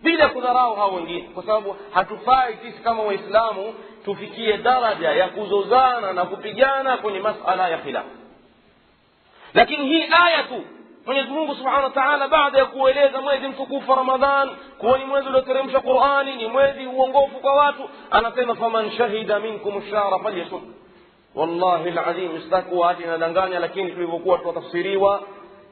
bila kudharau hao wengine, kwa sababu hatufai sisi kama waislamu tufikie daraja ya kuzozana na kupigana kwenye masala ya khilaf. Lakini hii aya tu Mwenyezi Mungu Subhanahu wa Ta'ala baada ya kueleza mwezi mtukufu Ramadhan kuwa ni mwezi ulioteremsha Qur'ani, ni mwezi uongofu kwa watu, anasema faman shahida minkum ash-shahra falyasum. Wallahi alazim, istakuwa hati nadanganya, lakini tulivyokuwa tutafsiriwa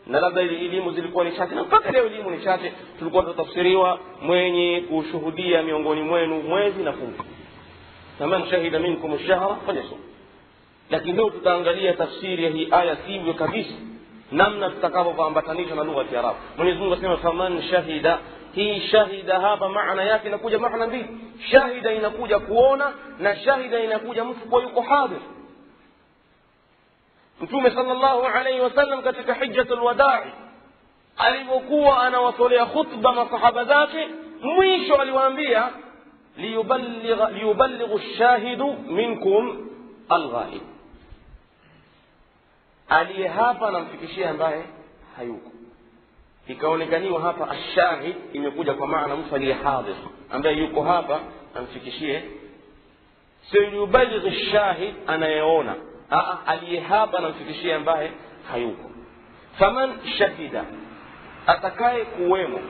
na labda elimu zilikuwa ni chache, na mpaka leo elimu ni chache, tulikuwa tutafsiriwa mwenye kushuhudia miongoni mwenu mwezi na funga, faman shahida minkum ash-shahra falyasum. Lakini leo tutaangalia tafsiri ya hii aya sivyo kabisa, namna tutakavyoambatanisha na lugha ya Kiarabu. Mwenyezi Mungu asema faman shahida, hii shahida hapa maana yake inakuja maana mbili. Shahida inakuja kuona na shahida inakuja mtu kwa yuko hadir. Mtume sallallahu alayhi wasallam katika hijjatul wadaa alipokuwa anawatolea khutba masahaba zake, mwisho aliwaambia liyuballighu ash-shahidu minkum al-ghaib, aliye hapa namfikishia ambaye hayuko. Ikaonekaniwa hapa ash-shahid imekuja kwa maana mtu aliye hadir, ambaye yuko hapa amfikishie, sio yuballighu ash-shahid anayeona, aliye hapa namfikishia ambaye hayuko. Faman shahida, atakaye kuwemo.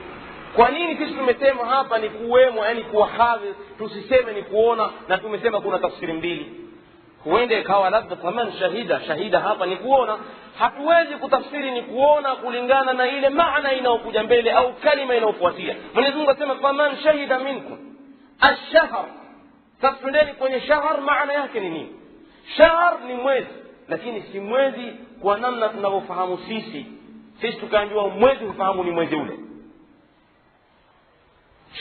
Kwa nini sisi tumesema hapa ni kuwemo, yani kuwa hadir, tusiseme ni kuona? Na tumesema kuna tafsiri mbili. Huende ikawa labda faman shahida, shahida hapa ni kuona. Hatuwezi kutafsiri ni kuona kulingana na ile maana inayokuja mbele au kalima inayofuatia. Mwenyezi Mungu asema faman shahida minkum ash-shahr. Tafsireni kwenye shahr maana yake ni nini? Shahr ni mwezi, lakini si mwezi kwa namna tunavyofahamu sisi. Sisi tukaambiwa mwezi ufahamu ni mwezi ule.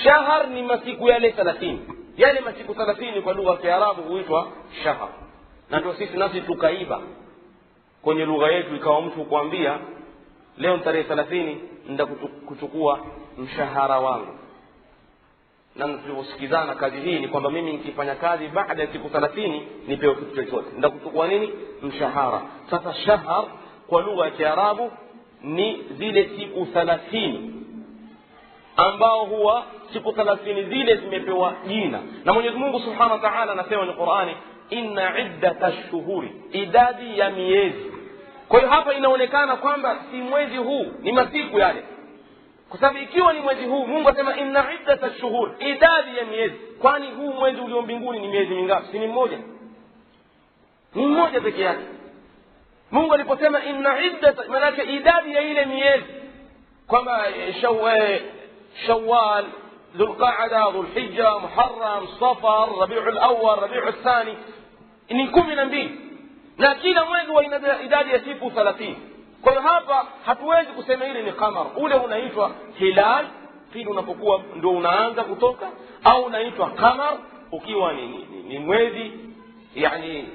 Shahr ni masiku yale 30. Yale masiku 30 kwa lugha ya Kiarabu huitwa shahr. Na ndio sisi nasi tukaiba kwenye lugha yetu, ikawa mtu kuambia leo tarehe 30 nenda kuchukua mshahara wangu. Na tuliposikizana kazi hii ni kwamba mimi nikifanya kazi baada ya siku 30 nipewe kitu chochote. Nenda kuchukua nini? Mshahara. Sasa shahr kwa lugha ya Kiarabu ni zile siku 30 ambao huwa siku 30 zile zimepewa jina. Na Mwenyezi Mungu Subhanahu wa Ta'ala anasema ni Qur'ani, inna iddatash shuhuri, idadi ya miezi. Kwa hiyo hapa inaonekana kwamba si mwezi huu, ni masiku yale. Kwa sababu ikiwa ni mwezi huu, Mungu asema inna iddatash shuhur, idadi ya miezi. Kwani huu mwezi ulio mbinguni ni miezi mingapi? Si ni mmoja? Ni mmoja pekee yake. Mungu aliposema inna iddat, maana yake idadi ya ile miezi, kwamba Shawwal, Dhulqa'da, Dhulhijja, Muharram, Safar, Rabiul Awwal, Rabiul Thani, ni 12, na kila mwezi wa idadi ya siku 30. Kwa hiyo hapa hatuwezi kusema hili ni qamar, ule unaitwa hilal pindi unapokuwa ndio unaanza kutoka, au unaitwa qamar ukiwa ni mwezi, yani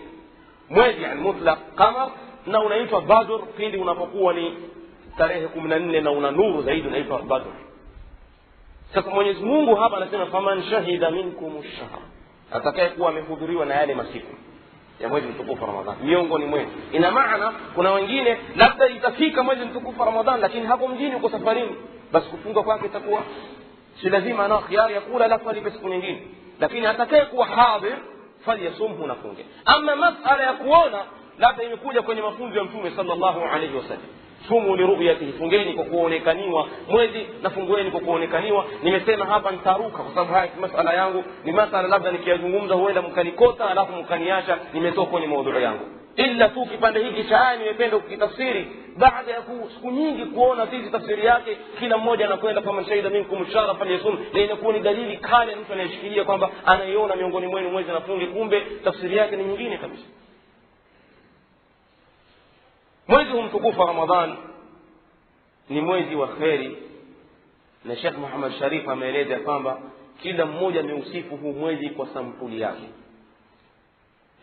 mwezi yani mutlaq qamar, na unaitwa badr pindi unapokuwa ni tarehe 14 na una nuru zaidi, unaitwa badr. Sasa Mwenyezi Mungu hapa anasema faman shahida minkum ash-shahr, atakaye kuwa amehudhuriwa na yale masiku. ya mwezi mtukufu Ramadhan miongoni mwetu. Ina maana kuna wengine labda itafika mwezi mtukufu Ramadhan lakini hapo mjini uko safarini, basi kufunga kwake itakuwa si lazima ana khiari ya kula alafu alipe siku nyingine, lakini atakaye kuwa hadir falyasumhu na funge. Ama masala ya kuona labda imekuja kwenye mafunzo ya Mtume sallallahu alaihi wasallam, sumu li ru'yatihi, fungeni kwa kuonekaniwa mwezi na fungueni kwa kuonekaniwa. Nimesema hapa nitaruka kwa sababu haya masala yangu ni masala labda nikiyazungumza huenda mkanikota alafu mkaniacha nimetoka kwenye maudhui yangu, ila tu kipande hiki cha aya nimependa kukitafsiri baada ya siku nyingi kuona sisi tafsiri yake kila mmoja anakwenda kama shahida minkum shara falyasum, na inakuwa ni dalili kale mtu anayeshikilia kwamba anaiona miongoni mwenu mwezi na funge, kumbe tafsiri yake ni nyingine kabisa. Mwezi mtukufu Ramadhan ni mwezi wa kheri, na Sheikh Muhammad Sharif ameeleza kwamba kila mmoja ameusifu huu mwezi kwa sampuli yake,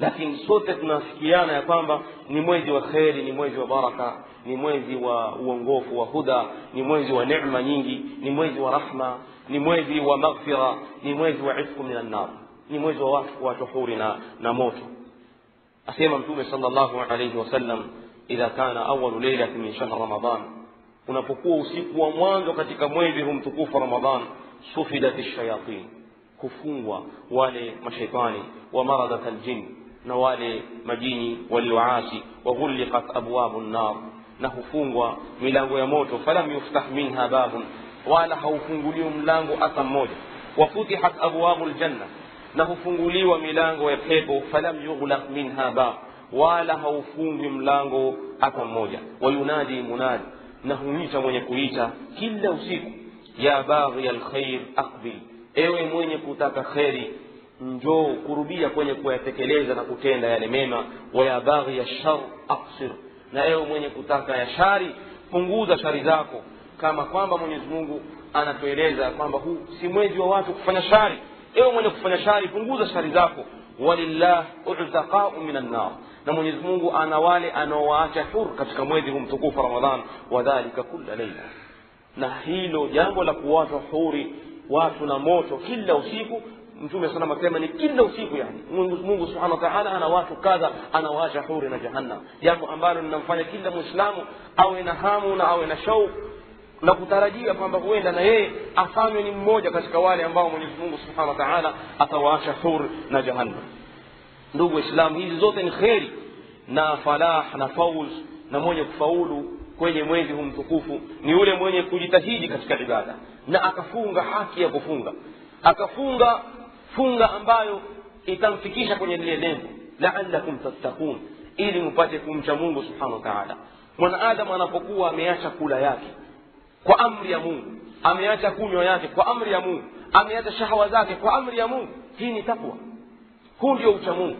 lakini sote tunafikiana ya kwamba ni mwezi wa kheri, ni mwezi wa baraka, ni mwezi wa uongofu wa huda, ni mwezi wa neema nyingi, ni mwezi wa rahma, ni mwezi wa maghfira, ni mwezi wa ifku minan nar, ni mwezi wa watu huri na moto. Asema Mtume sallallahu alayhi wasallam, idha kana awwalu laylatin min shahr Ramadan, unapokuwa usiku wa mwanzo katika mwezi huu mtukufu Ramadhan, sufidat ash-shayatin, kufungwa wale mashaitani, wa maradat al-jinn, na wale majini walioasi, wa ghulqat abwabu an-nar, na hufungwa milango ya moto, falam yuftah minha babun, wala haufunguliwi mlango hata mmoja, wa futihat abwabu al-janna, na hufunguliwa milango ya pepo, falam yughlaq minha bab, wala haufungi mlango hata mmoja, wa yunadi munadi, na huita mwenye kuita kila usiku, ya baghi alkhair aqbil, ewe mwenye kutaka kheri njoo kurubia kwenye kuyatekeleza na kutenda yale mema, wa ya baghi ashar aqsir, na ewe mwenye kutaka ya shari punguza shari zako. Kama kwamba Mwenyezi Mungu anatueleza kwamba huu si mwezi wa watu kufanya shari, ewe mwenye kufanya shari punguza shari zako. Walillah utaqa'u minan nar, na Mwenyezi Mungu ana wale anaowaacha huru katika mwezi huu mtukufu Ramadhan, wadhalika kulla layla, na hilo jambo la kuwachwa huru watu na moto kila usiku, Mtume sana anasema ni kila usiku, yani Mungu Subhanahu wa Ta'ala ana watu kadha anawaacha huru na jahannam, jambo ambalo linamfanya kila Muislamu awe na hamu na awe na shauku na kutarajia kwamba huenda na yeye afanywe ni mmoja katika wale ambao Mwenyezi Mungu Subhanahu wa Ta'ala atawaacha huru na jahannam. Ndugu Waislamu, hizi zote ni kheri na falah na fauz, na mwenye kufaulu kwenye mwezi huu mtukufu ni yule mwenye kujitahidi katika ibada na akafunga haki ya kufunga, akafunga funga ambayo itamfikisha kwenye lile lengo, la'allakum tattaqun, ili mpate kumcha Mungu Subhanahu wa Ta'ala. Mwanadamu anapokuwa ameacha kula yake kwa amri ya Mungu, ameacha kunywa yake kwa amri ya Mungu, ameacha shahawa zake kwa amri ya Mungu, hii ni takwa, huu ndio ucha Mungu.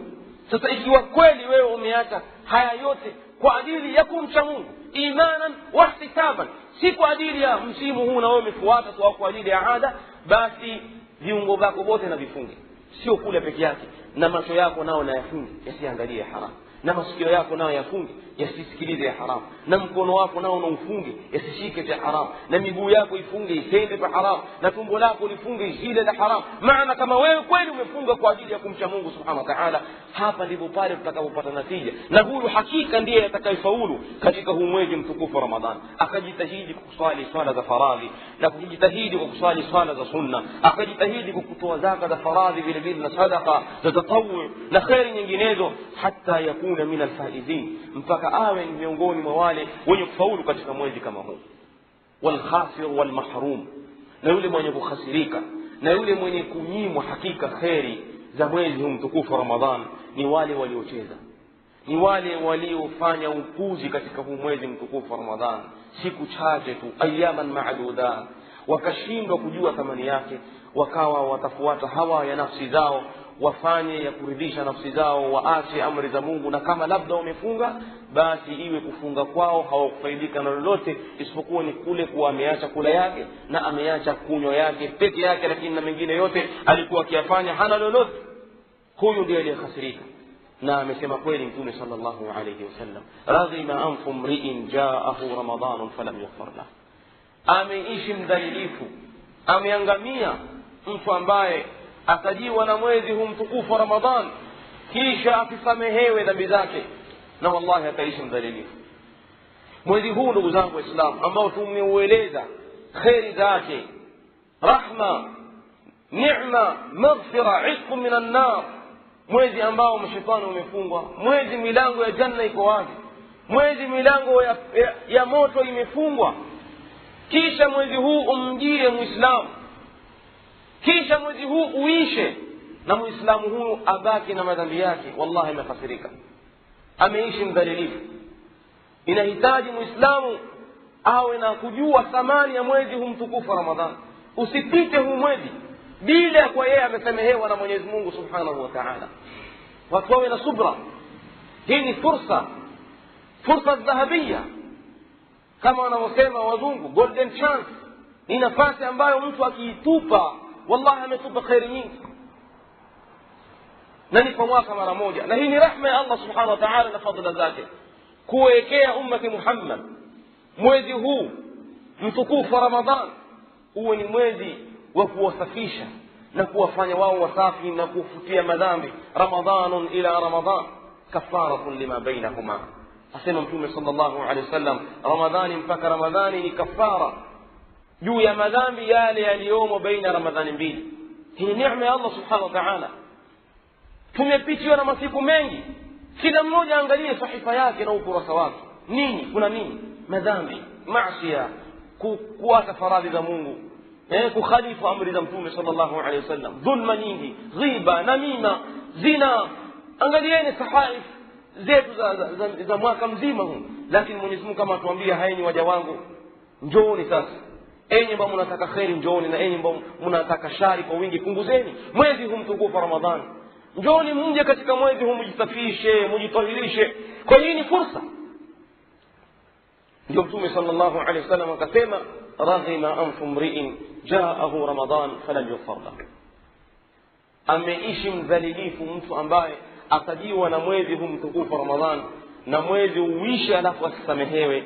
Sasa ikiwa kweli wewe umeacha haya yote kwa ajili ya kumcha Mungu, imanan wa ihtisaban, si kwa ajili ya msimu huu na wewe umefuata tu, kwa ajili ya ada, basi viungo vyako wote na vifunge, sio kula peke yake, na macho yako nao na yafunge yasiangalie haram, na masikio yako nao yafunge yasisikilize ya haram, na mkono wako nao na ufunge yasishike cha haram, na miguu yako ifunge isende kwa haram, na tumbo lako lifunge isile la haram. Maana kama wewe kweli umefunga kwa ajili ya kumcha Mungu Subhanahu wa Ta'ala, hapa ndipo pale tutakapopata natija, na huyu hakika ndiye atakayefaulu katika huu mwezi mtukufu Ramadhan. Akajitahidi kuswali swala za faradhi, na kujitahidi kuswali swala za sunna, akajitahidi kutoa zaka za faradhi vile vile na sadaqa za tatawu na khairi nyinginezo, hata yakuna min alfaizin, mpaka awe ni miongoni mwa wale wenye kufaulu katika mwezi kama huu. Wal khasir wal mahrum, na yule mwenye kukhasirika na yule mwenye kunyimwa hakika khairi za mwezi huu mtukufu Ramadhan ni wale waliocheza, ni wale waliofanya upuzi katika huu mwezi mtukufu Ramadhan siku chache tu, ayaman ma'dudat, wakashindwa kujua thamani yake, wakawa watafuata hawa ya nafsi zao, wafanye ya kuridhisha nafsi zao, waache amri za Mungu. Na kama labda wamefunga, basi iwe kufunga kwao hawakufaidika na lolote isipokuwa ni kule kuwa ameacha kula yake na ameacha kunywa yake peke yake, lakini na mengine yote alikuwa akiyafanya hana lolote. Huyu ndiye aliyehasirika. Na amesema kweli Mtume sallallahu alayhi wasallam, radhima anfu mri'in ja'ahu Ramadan falam yughfar lahu, ameishi mdhalilifu, ameangamia mtu ambaye atajiwa na mwezi huu mtukufu wa Ramadhan kisha akisamehewe dhambi zake, na wallahi ataishi mdhalilifu. Mwezi huu ndugu zangu Waislamu, ambao tumeueleza kheri zake, rahma, neema, maghfira, itqu minan nar, mwezi ambao mashaitani umefungwa, mwezi milango ya janna iko wazi, mwezi milango ya moto imefungwa. Kisha mwezi huu umjie Muislamu, kisha mwezi huu uishe na Muislamu huyu abaki na madhambi yake, wallahi amekasirika, ameishi mdhalilifu. Inahitaji Muislamu awe na kujua thamani ya mwezi huu mtukufu Ramadhani. Usipite huu mwezi bila ya kwa yeye amesamehewa na Mwenyezi Mungu Subhanahu wa Ta'ala. Watu wawe na subra. Hii ni fursa dhahabia, kama wanavyosema wazungu, golden chance. Ni nafasi ambayo mtu akiitupa, wallahi ametupa khairi nyingi, na ni kwa mwaka mara moja. Na hii ni rahma ya Allah Subhanahu wa Ta'ala na fadhila zake, kuwekea ummati Muhammad mwezi huu mtukufu wa Ramadhan uwe ni mwezi wa kuwasafisha na kuwafanya wao wasafi na kufutia madhambi. Ramadhanun ila Ramadhan kafaratun lima bainahuma, asema Mtume sallallahu alaihi wasallam, Ramadhani mpaka Ramadhani ni kafara juu ya madhambi yale yaliyomo baina Ramadhani mbili. Hii ni neema ya Allah Subhanahu wa Ta'ala. Tumepitiwa na masiku mengi, kila mmoja angalie sahifa yake na ukurasa wake. Kuna nini? Madhambi, maasiya, kuacha faradhi za Mungu, kukhalifu amri za Mtume sallallahu alaihi wasallam, dhulma nyingi, ghiba, namima, zina. Angalieni sahaif zetu za mwaka mzima huu. Lakini Mwenyezi Mungu kama atuambia, haeni waja wangu, njooni sasa, enyi ambao mnataka khairi njooni, na enyi ambao mnataka shari kwa wingi punguzeni. Mwezi huu mtukufu Ramadhani, njooni mje katika mwezi huu, mjisafishe, mjitahirishe, kwa hii ni fursa. Ndio Mtume sallallahu alaihi wasallam akasema, raghima anfu mri'in jaahu Ramadhan falam yughfar lahu, ameishi mdhalilifu mtu ambaye atajiwa na mwezi huu mtukufu Ramadhan, na mwezi uishi alafu asisamehewe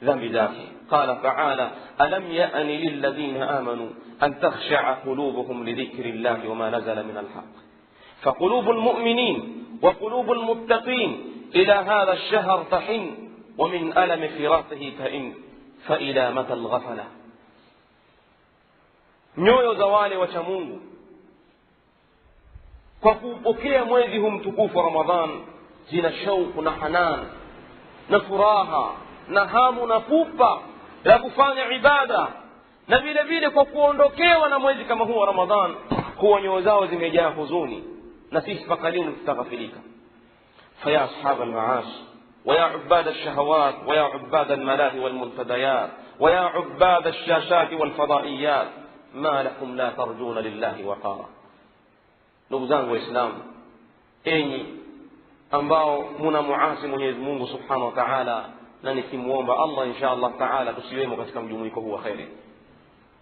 dhambi zake. Qala ta'ala, alam ya'ni lilladhina amanu an takhsha'a qulubuhum lidhikri llahi wama nazala min alhaq فقلوب المؤمنين وقلوب المتقين إلى هذا الشهر تحن ومن ألم فراقه تئن فإلى متى الغفلة. nyoyo za wale wacha Mungu kwa kupokea mwezi huu mtukufu Ramadhan zina shauku na hanan na furaha na hamu na pupa la kufanya ibada, na vile vile kwa kuondokewa na mwezi kama huu wa Ramadhan huwa nyoyo zao zimejaa huzuni, na sisi mpaka leo tutaghafilika. Faya ashab al-ma'ash wa ya ubad ash-shahawat wa ya ubad al-malahi wal-munfadayat wa ya ubad ash-shashat wal-fadaiyat ma lakum la tarjuna lillahi waqara. Ndugu zangu Waislamu, enyi ambao mnamuasi Mwenyezi Mungu Subhanahu wa Ta'ala, na nikimuomba Allah insha Allah Ta'ala tusiwemo katika mjumuiko huu wa khairi,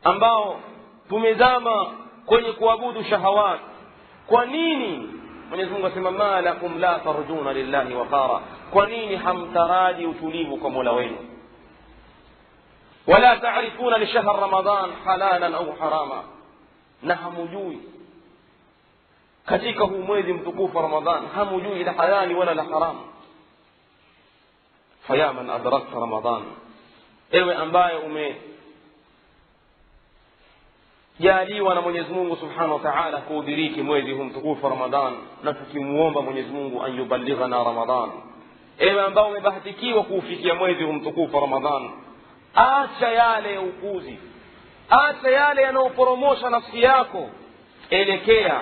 ambao tumezama kwenye kuabudu shahawat. Kwa nini Mwenyezi Mungu asema ma lakum la tarjuna lillahi waqara? Kwa nini hamtaraji utulivu kwa Mola wenu? Wala ta'rifuna li shahr Ramadan halalan au harama, na hamujui katika huu mwezi mtukufu Ramadhan, hamujui la halali wala la haramu. Faya man adrakta Ramadan, ewe ambaye umejaliwa na Mwenyezi Mungu Subhanahu wa Ta'ala kuudiriki mwezi huu mtukufu Ramadhan, na tukimuomba Mwenyezi Mungu an yuballighana Ramadhan. Ewe ambao umebahatikiwa kuufikia mwezi huu mtukufu Ramadhan, acha yale ya upuzi, acha yale yanayoporomosha nafsi yako, elekea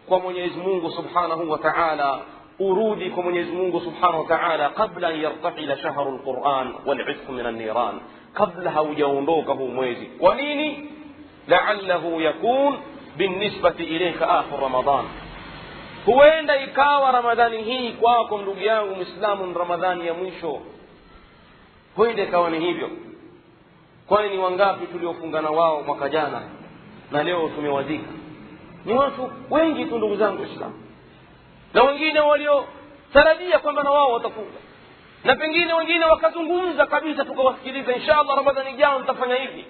kwa Mwenyezi Mungu Subhanahu wa Ta'ala, urudi kwa Mwenyezi Mungu Subhanahu wa Ta'ala kabla an yartahila shahru al-Qur'an wal-'itq min an-niran, kabla haujaondoka huu mwezi. Kwa nini? la'allahu yakun binisbati ilayka akhir Ramadan, huenda ikawa Ramadhani hii kwako ndugu yangu Muislamu ni Ramadhani ya mwisho, huenda ikawa ni hivyo. Kwani ni wangapi tuliofungana wao mwaka jana na leo tumewazika? Ni watu wengi tu ndugu zangu Waislamu, na wengine waliotarajia kwamba na wao watafunga, na pengine wengine wakazungumza kabisa tukawasikiliza, inshallah Ramadhani ijayo nitafanya hivi,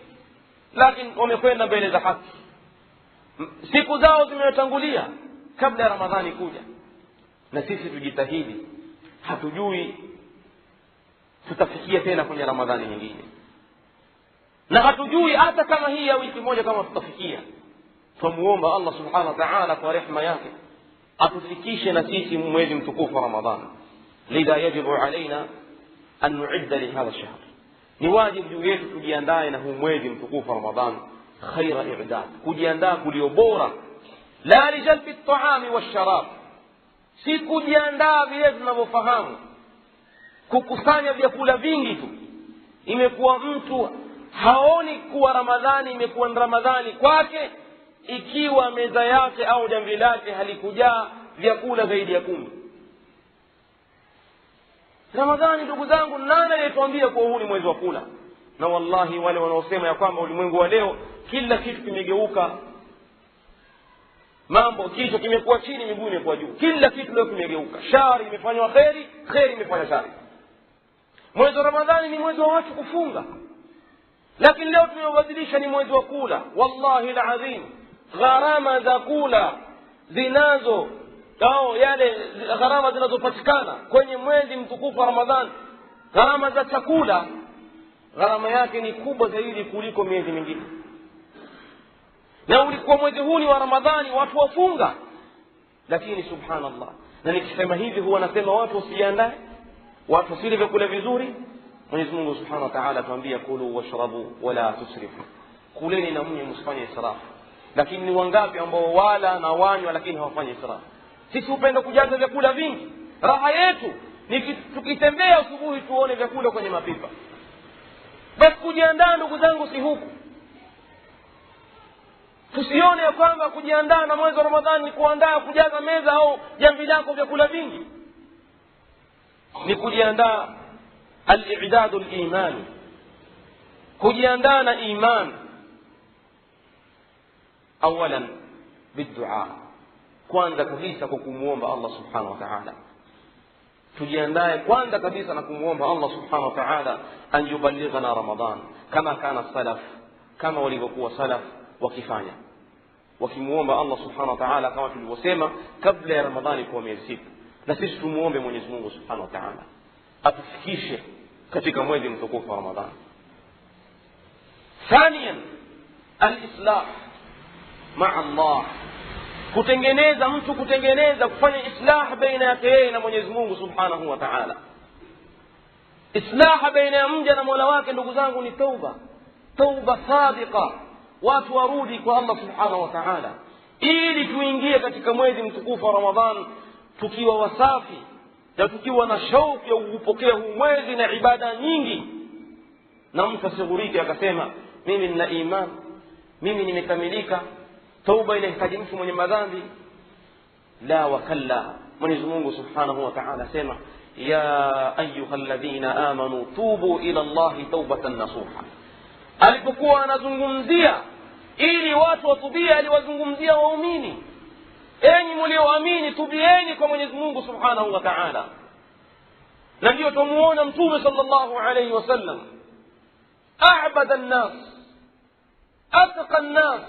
lakini wamekwenda mbele za haki, siku zao zimetangulia kabla ya Ramadhani kuja, na sisi tujitahidi. Hatujui tutafikia tena kwenye Ramadhani nyingine, na hatujui hata kama hii ya wiki moja kama tutafikia. Tumuomba Allah subhanahu wa ta'ala kwa rehema yake atufikishe na sisi mwezi mtukufu wa Ramadhani. Lidha yajibu alaina an nu'idda li hadha ash-shahr, ni wajibu juu yetu tujiandae na huu mwezi mtukufu wa Ramadhani khaira i'dad, kujiandaa kulio bora. La lijalbi at-ta'ami wash-sharab, si kujiandaa vile tunavyofahamu kukusanya vyakula vingi tu. Imekuwa mtu haoni kuwa Ramadhani imekuwa ni Ramadhani kwake ikiwa meza yake au jamvi lake halikujaa vyakula zaidi ya 10. Ramadhani ndugu zangu, nani aliyetuambia kuwa huu ni mwezi wa kula? Na wallahi wale wanaosema ya kwamba ulimwengu wa leo kila kitu kimegeuka, mambo kichwa kimekuwa chini miguu imekuwa juu, kila kitu leo kimegeuka, shari imefanywa kheri, kheri imefanywa shari. Mwezi wa Ramadhani ni mwezi wa watu kufunga, lakini leo tumeubadilisha ni mwezi wa kula. Wallahi alazim, gharama za kula zinazo au yale gharama zinazopatikana kwenye mwezi mtukufu wa Ramadhani, gharama za chakula, gharama yake ni kubwa zaidi kuliko miezi mingine. Na ulikuwa mwezi huu ni wa Ramadhani watu wafunga, lakini subhanallah, na nikisema hivi huwa nasema watu wasijiandae, watu wasile vyakula vizuri. Mwenyezi Mungu subhanahu wa ta'ala atuambia kulu washrabu wala tusrifu, kuleni na mnywe msifanye israfu. Lakini ni wangapi ambao wala na wanywa lakini hawafanyi israfu? Sisi upenda kujaza vyakula vingi. Raha yetu ni tukitembea asubuhi tuone vyakula kwenye mapipa. Basi kujiandaa ndugu zangu si huku. Tusione ya kwamba kujiandaa na mwezi wa Ramadhani ni kuandaa kujaza meza au jamvi lako vyakula vingi. Ni kujiandaa al-i'dadu al-imani, kujiandaa na iman. Awalan bidua, kwanza kabisa kwa kumuomba Allah subhanahu wa ta'ala. Tujiandae kwanza kabisa na kumuomba Allah subhanahu wa ta'ala an yuballighana Ramadhan kama kana salaf, kama walivyokuwa salaf wakifanya, wakimuomba Allah subhanahu wa ta'ala kama tulivyosema kabla ya Ramadhani kwa miezi 6. Na sisi tumuombe Mwenyezi Mungu subhanahu wa ta'ala atufikishe katika mwezi mtukufu wa Ramadhani. Thaniyan al-islah ma'a Allah, kutengeneza mtu, kufanya islah baina yake yeye na Mwenyezi Mungu subhanahu wa ta'ala. Islah baina ya mja na Mola wake ndugu zangu ni tauba sadiqa. Watu warudi kwa Allah subhanahu wa ta'ala ili tuingie katika mwezi mtukufu wa Ramadhan tukiwa wasafi na tukiwa na shauku ya kupokea huu mwezi na ibada nyingi. Na mtu asighurike akasema mimi nina iman, mimi nimekamilika, tauba inahitaji mtu mwenye madhambi. La wa kalla. Mwenyezi Mungu subhanahu wa ta'ala sema ya ayyuhalladhina amanu tubu ila Allahi tawbatan nasuha. Alipokuwa anazungumzia ili watu watubia, aliwazungumzia waumini, enyi mlioamini tubieni kwa Mwenyezi Mungu subhanahu wa ta'ala. Na ndio tumuona Mtume sallallahu alayhi wasallam a'bada an-nas atqa an-nas,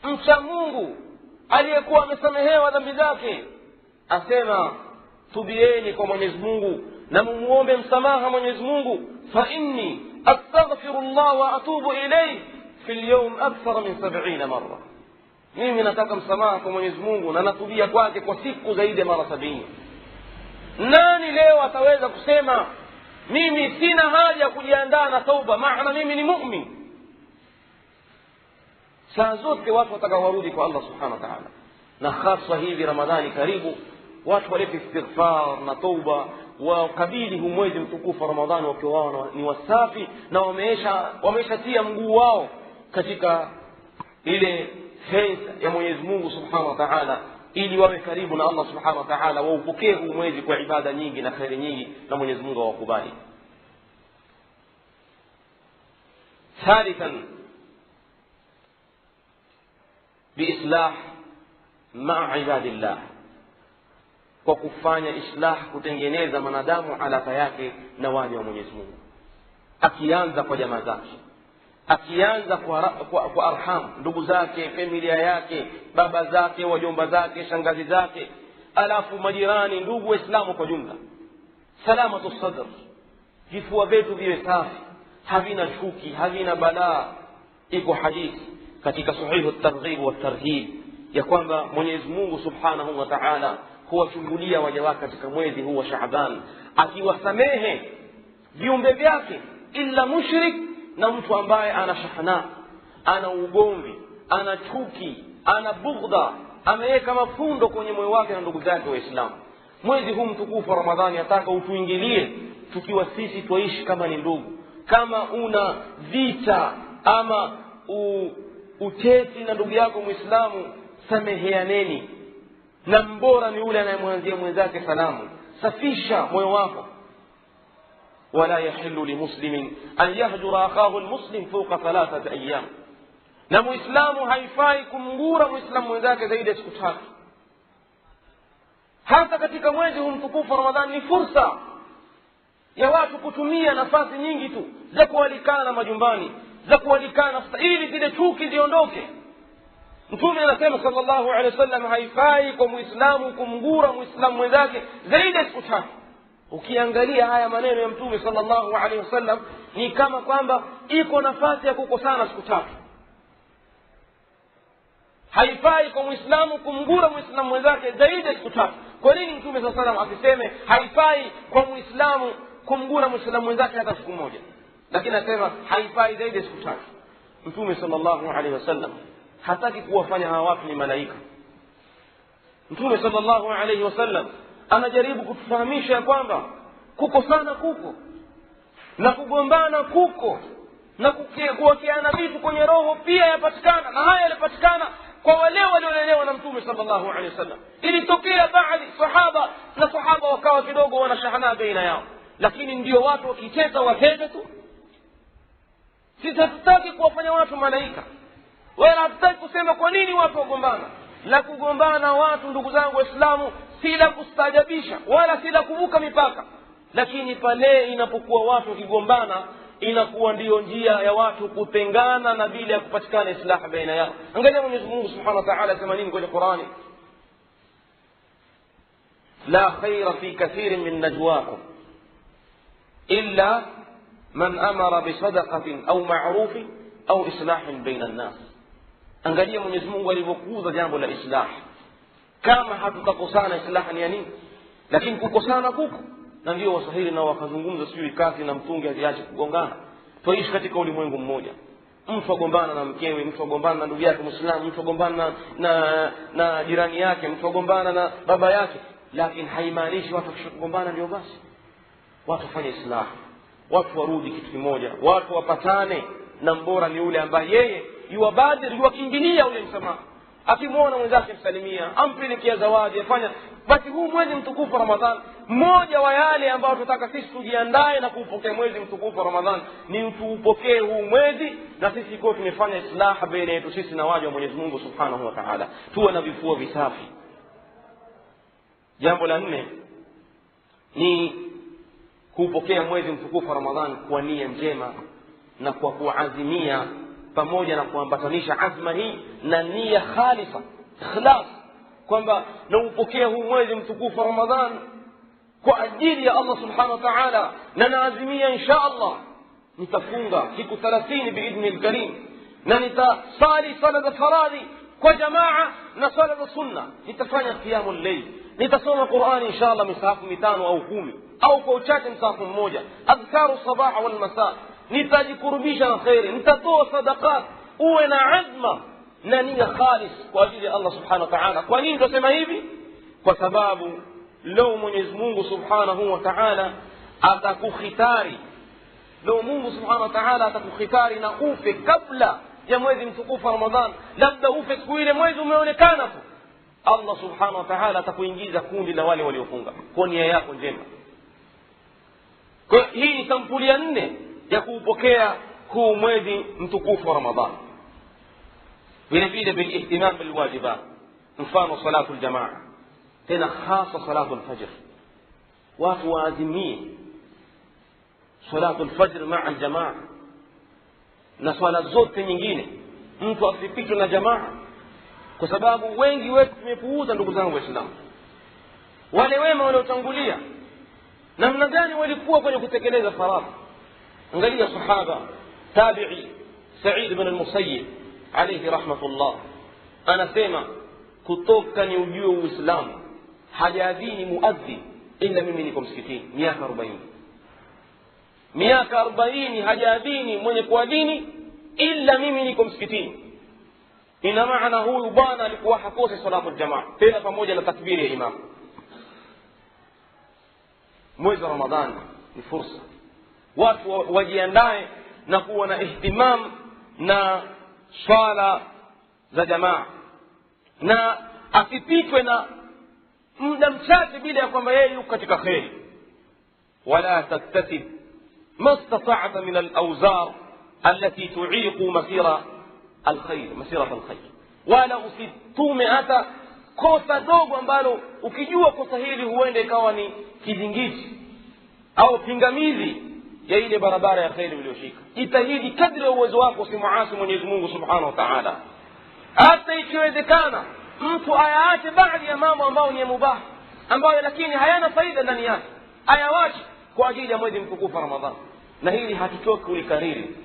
mcha Mungu aliyekuwa amesamehewa dhambi zake, asema tubieni kwa Mwenyezi Mungu na mumuombe msamaha Mwenyezi Mungu, fa inni astaghfirullah wa atubu ilayhi fi al-yawm akthar min 70 marra. Mimi nataka msamaha kwa Mwenyezi Mungu na natubia kwake kwa siku zaidi ya mara 70. Nani leo ataweza kusema mimi sina haja ya kujiandaa na tauba maana mimi ni mu'min? Saa zote watu watakawarudi kwa Allah subhanahu wa ta'ala, na hasa hivi Ramadhani karibu, watu walete istighfar na tauba wakabili huu mwezi mtukufu wa Ramadhani wakiwa wao ni wasafi na wameshatia mguu wao katika ile fence ya Mwenyezi Mungu subhanahu wa ta'ala, ili wawe karibu na Allah subhanahu wa ta'ala, waupokee huu mwezi kwa ibada nyingi na khairi nyingi, na Mwenyezi Mungu awakubali. Thalithan biislah ma'a ibadillah, kwa kufanya islah, kutengeneza mwanadamu alaka yake na waja wa Mwenyezi Mungu, akianza kwa jamaa zake, akianza kwa arham, ndugu zake, familia yake, baba zake, wajomba zake, shangazi zake, alafu majirani, ndugu waislamu kwa jumla, salamatu sadr, vifua vyetu viwe safi, havina chuki, havina balaa. Iko hadithi katika sahihu at-targhib wa at-tarhib ya kwamba Mwenyezi Mungu Subhanahu wa Ta'ala huwachungulia waja wake katika mwezi huu wa Shaaban, akiwasamehe viumbe vyake illa mushrik, na mtu ambaye ana shahana, ana ugomvi, ana chuki, ana bughdha, ameweka mafundo kwenye moyo wake na ndugu zake Waislamu. Mwezi huu mtukufu wa Ramadhani ataka utuingilie tukiwa sisi tuishi kama ni ndugu. Kama una vita ama uteti na ndugu yako Muislamu, sameheaneni, na mbora ni yule anayemwanzia mwenzake salamu. Safisha moyo wako. wala yahillu limuslimin an yahjura akahu almuslim fawqa 3 ayyam, na Muislamu haifai kumngura Muislamu mwenzake zaidi ya siku 3. Hata katika mwezi huu mtukufu wa Ramadhani ni fursa ya watu kutumia nafasi nyingi tu za kualikana majumbani, za kualikana ili zile chuki ziondoke. Mtume anasema sallallahu alaihi wasallam, haifai kwa Muislamu kumngura Muislamu mwenzake zaidi ya siku 3. Ukiangalia haya maneno ya Mtume sallallahu alaihi wasallam ni kama kwamba iko nafasi ya kukosana siku 3. Haifai kwa Muislamu kumngura Muislamu mwenzake zaidi ya siku 3. Kwa nini Mtume sallallahu alaihi wasallam asiseme haifai kwa Muislamu kumngura Muislamu mwenzake hata siku 1, lakini anasema haifai zaidi ya siku 3? Mtume sallallahu alaihi wasallam hataki kuwafanya hawa watu ni malaika. Mtume sallallahu alaihi wasallam anajaribu kutufahamisha ya kwamba kukosana kuko na kugombana kuko na kuwakiana vitu kwenye roho pia yapatikana, na haya yalipatikana kwa wale waliolelewa na Mtume sallallahu alaihi wasallam. Ilitokea baadhi sahaba na sahaba wakawa kidogo wanashahana baina yao, lakini ndio watu wakiteta watete tu. Sisi hatutaki kuwafanya watu malaika, wala hatutaki kusema kwa nini watu wagombana. La kugombana watu, ndugu zangu Waislamu, si la kustajabisha wala si la kuvuka mipaka, lakini pale inapokuwa watu wakigombana inakuwa ndiyo njia ya watu kutengana na bila ya kupatikana islaha baina yao. Angalia Mwenyezi Mungu Subhanahu wa Ta'ala asema nini kwenye Qur'ani: la khayra fi kathirin min najwaakum illa man amara bi sadaqatin au ma'rufin au islahin baina an-nas. Angalia Mwenyezi Mungu alivyokuza jambo la islah. Kama hatutakosana islaha ni nini? Lakini kukosana kuko, na ndio Waswahili nao wakazungumza sijui kasi na mtungi haziache kugongana. Tuishi katika ulimwengu mmoja. Mtu agombana na mkewe, mtu agombana na ndugu yake Muislamu, mtu agombana na jirani yake, mtu agombana na baba yake, lakini haimaanishi watu kishagombana ndio basi. Watu wafanye islah, watu warudi kitu kimoja, watu wapatane, na mbora ni yule ambaye yeye yuwabadir, yuwakimbilia ule msamaha. Akimwona mwenzake msalimia, ampelekea zawadi, afanya. Basi huu mwezi mtukufu wa Ramadhani, mmoja wa yale ambao tunataka sisi tujiandae na kuupokea mwezi mtukufu wa Ramadhani ni tuupokee huu mwezi na sisi kwa tumefanya islaha baina yetu sisi na waja wa Mwenyezi Mungu Subhanahu wa Ta'ala, tuwe na vifua visafi. Jambo la 4 ni kuupokea mwezi mtukufu wa Ramadhani kwa nia njema na kwa kuazimia, pamoja na kuambatanisha azma hii na nia khalisa, ikhlas, kwamba naupokea huu mwezi mtukufu wa Ramadhani kwa ajili ya Allah Subhanahu wa Ta'ala, na naazimia insha Allah nitafunga siku 30 biidhni al-karim, na nitasali sala za faradhi kwa jamaa na sala za sunna, nitafanya qiyamul layl, nitasoma Qur'ani insha Allah misahafu 5 au 10 au kwa uchache msahafu mmoja, adhkaru sabah wal masa, nitajikurubisha na khairi, nitatoa sadaqat. Uwe na azma na nia khalis kwa ajili ya Allah Subhanahu wa Ta'ala. Kwa nini tunasema hivi? Kwa sababu leo Mwenyezi Mungu Subhanahu wa Ta'ala atakukhitari, leo Mungu Subhanahu wa Ta'ala atakukhitari na ufe kabla ya mwezi mtukufu wa Ramadhani, labda ufe siku ile mwezi umeonekana tu, Allah Subhanahu wa Ta'ala atakuingiza kundi la wale waliofunga kwa nia yako njema. Kwa hii ni sampuli ya 4 ya kuupokea huu mwezi mtukufu wa Ramadhani. Vile vile bilihtimam bilwajibat, mfano salatu aljamaa, tena hasa salatu alfajr. Watu waazimie salatu alfajr maa aljamaa na swala zote nyingine, mtu asipitwe na jamaa, kwa sababu wengi wetu tumepuuza, ndugu zangu Waislamu. wale wema waliotangulia namna gani walikuwa kwenye kutekeleza faradhi. angalia sahaba tabi'i Sa'id ibn al-Musayyib alayhi rahmatullah, anasema kutoka ni ujue Uislamu hajaadhini muadhin illa mimi niko msikitini miaka 40. miaka 40 hajaadhini mwenye kuadhini illa mimi niko msikitini. ina maana huyu bwana alikuwa hakosi salatu jamaa, tena pamoja na takbiri ya imam. mwezi wa Ramadhani ni fursa watu wajiandae na kuwa na ihtimam na swala za jamaa, na asipitwe na muda mchache bila ya kwamba yeye yuko katika kheri. wala taktasib ما استطعت من الأوزار التي تعيق مسيرة الخير ولا usitume hata kosa dogo ambalo ukijua kosa hili huenda ikawa ni kizingiti au pingamizi ya ile barabara ya kheri uliyoshika. Jitahidi kadri ya uwezo wako usimuasi Mwenyezi Mungu Subhanahu wa Ta'ala. hata ikiwezekana mtu ayaache baadhi ya mambo ambayo ni mubah, ambayo lakini hayana faida ndani yake, ayawache kwa ajili ya mwezi mtukufu Ramadhani. na hili hatutoki kulikariri.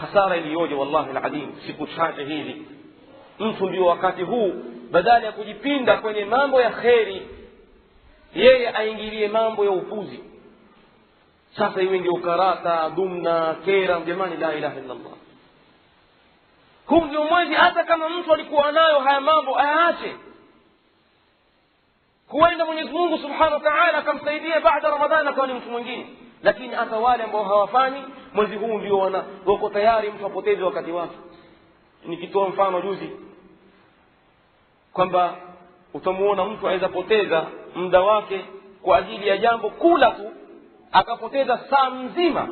hasara iliyoje wallahi alazim. siku chache hizi mtu ndio wakati huu badala ya kujipinda kwenye mambo ya kheri, yeye aingilie mambo ya upuzi. sasa iwe ndio karata, dumna, kera. jamani, la ilaha illa Allah. huu ndio mwezi hata kama mtu alikuwa nayo haya mambo ayaache. huenda Mwenyezi Mungu Subhanahu wa Ta'ala akamsaidia baada Ramadhani akawa ni mtu mwingine. lakini hata wale ambao hawafanyi mwezi huu ndio wako tayari mtu apoteze wakati wake. nikitoa mfano juzi kwamba utamuona mtu aweza poteza muda wake kwa ajili ya jambo kula tu, akapoteza saa mzima,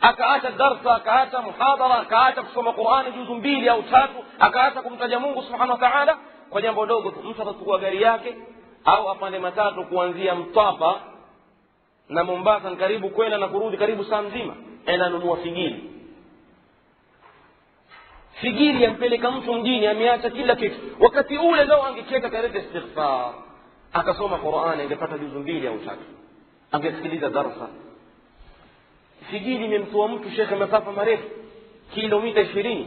akaacha darsa, akaacha muhadhara, akaacha kusoma Qur'ani juzu 2 au 3, akaacha kumtaja Mungu Subhanahu wa Ta'ala kwa jambo dogo tu. mtu atachukua gari yake au apande matatu kuanzia Mtwapa na Mombasa, karibu kwenda na kurudi karibu saa mzima, enda nunua figiri yampeleka mtu mjini, ameacha kila kitu. wakati ule leo angeketa karete istighfar, akasoma Qur'ani, angepata juzu 2 au 3, angesikiliza darasa. figiri imemtoa mtu shekhe masafa marefu kilomita 20,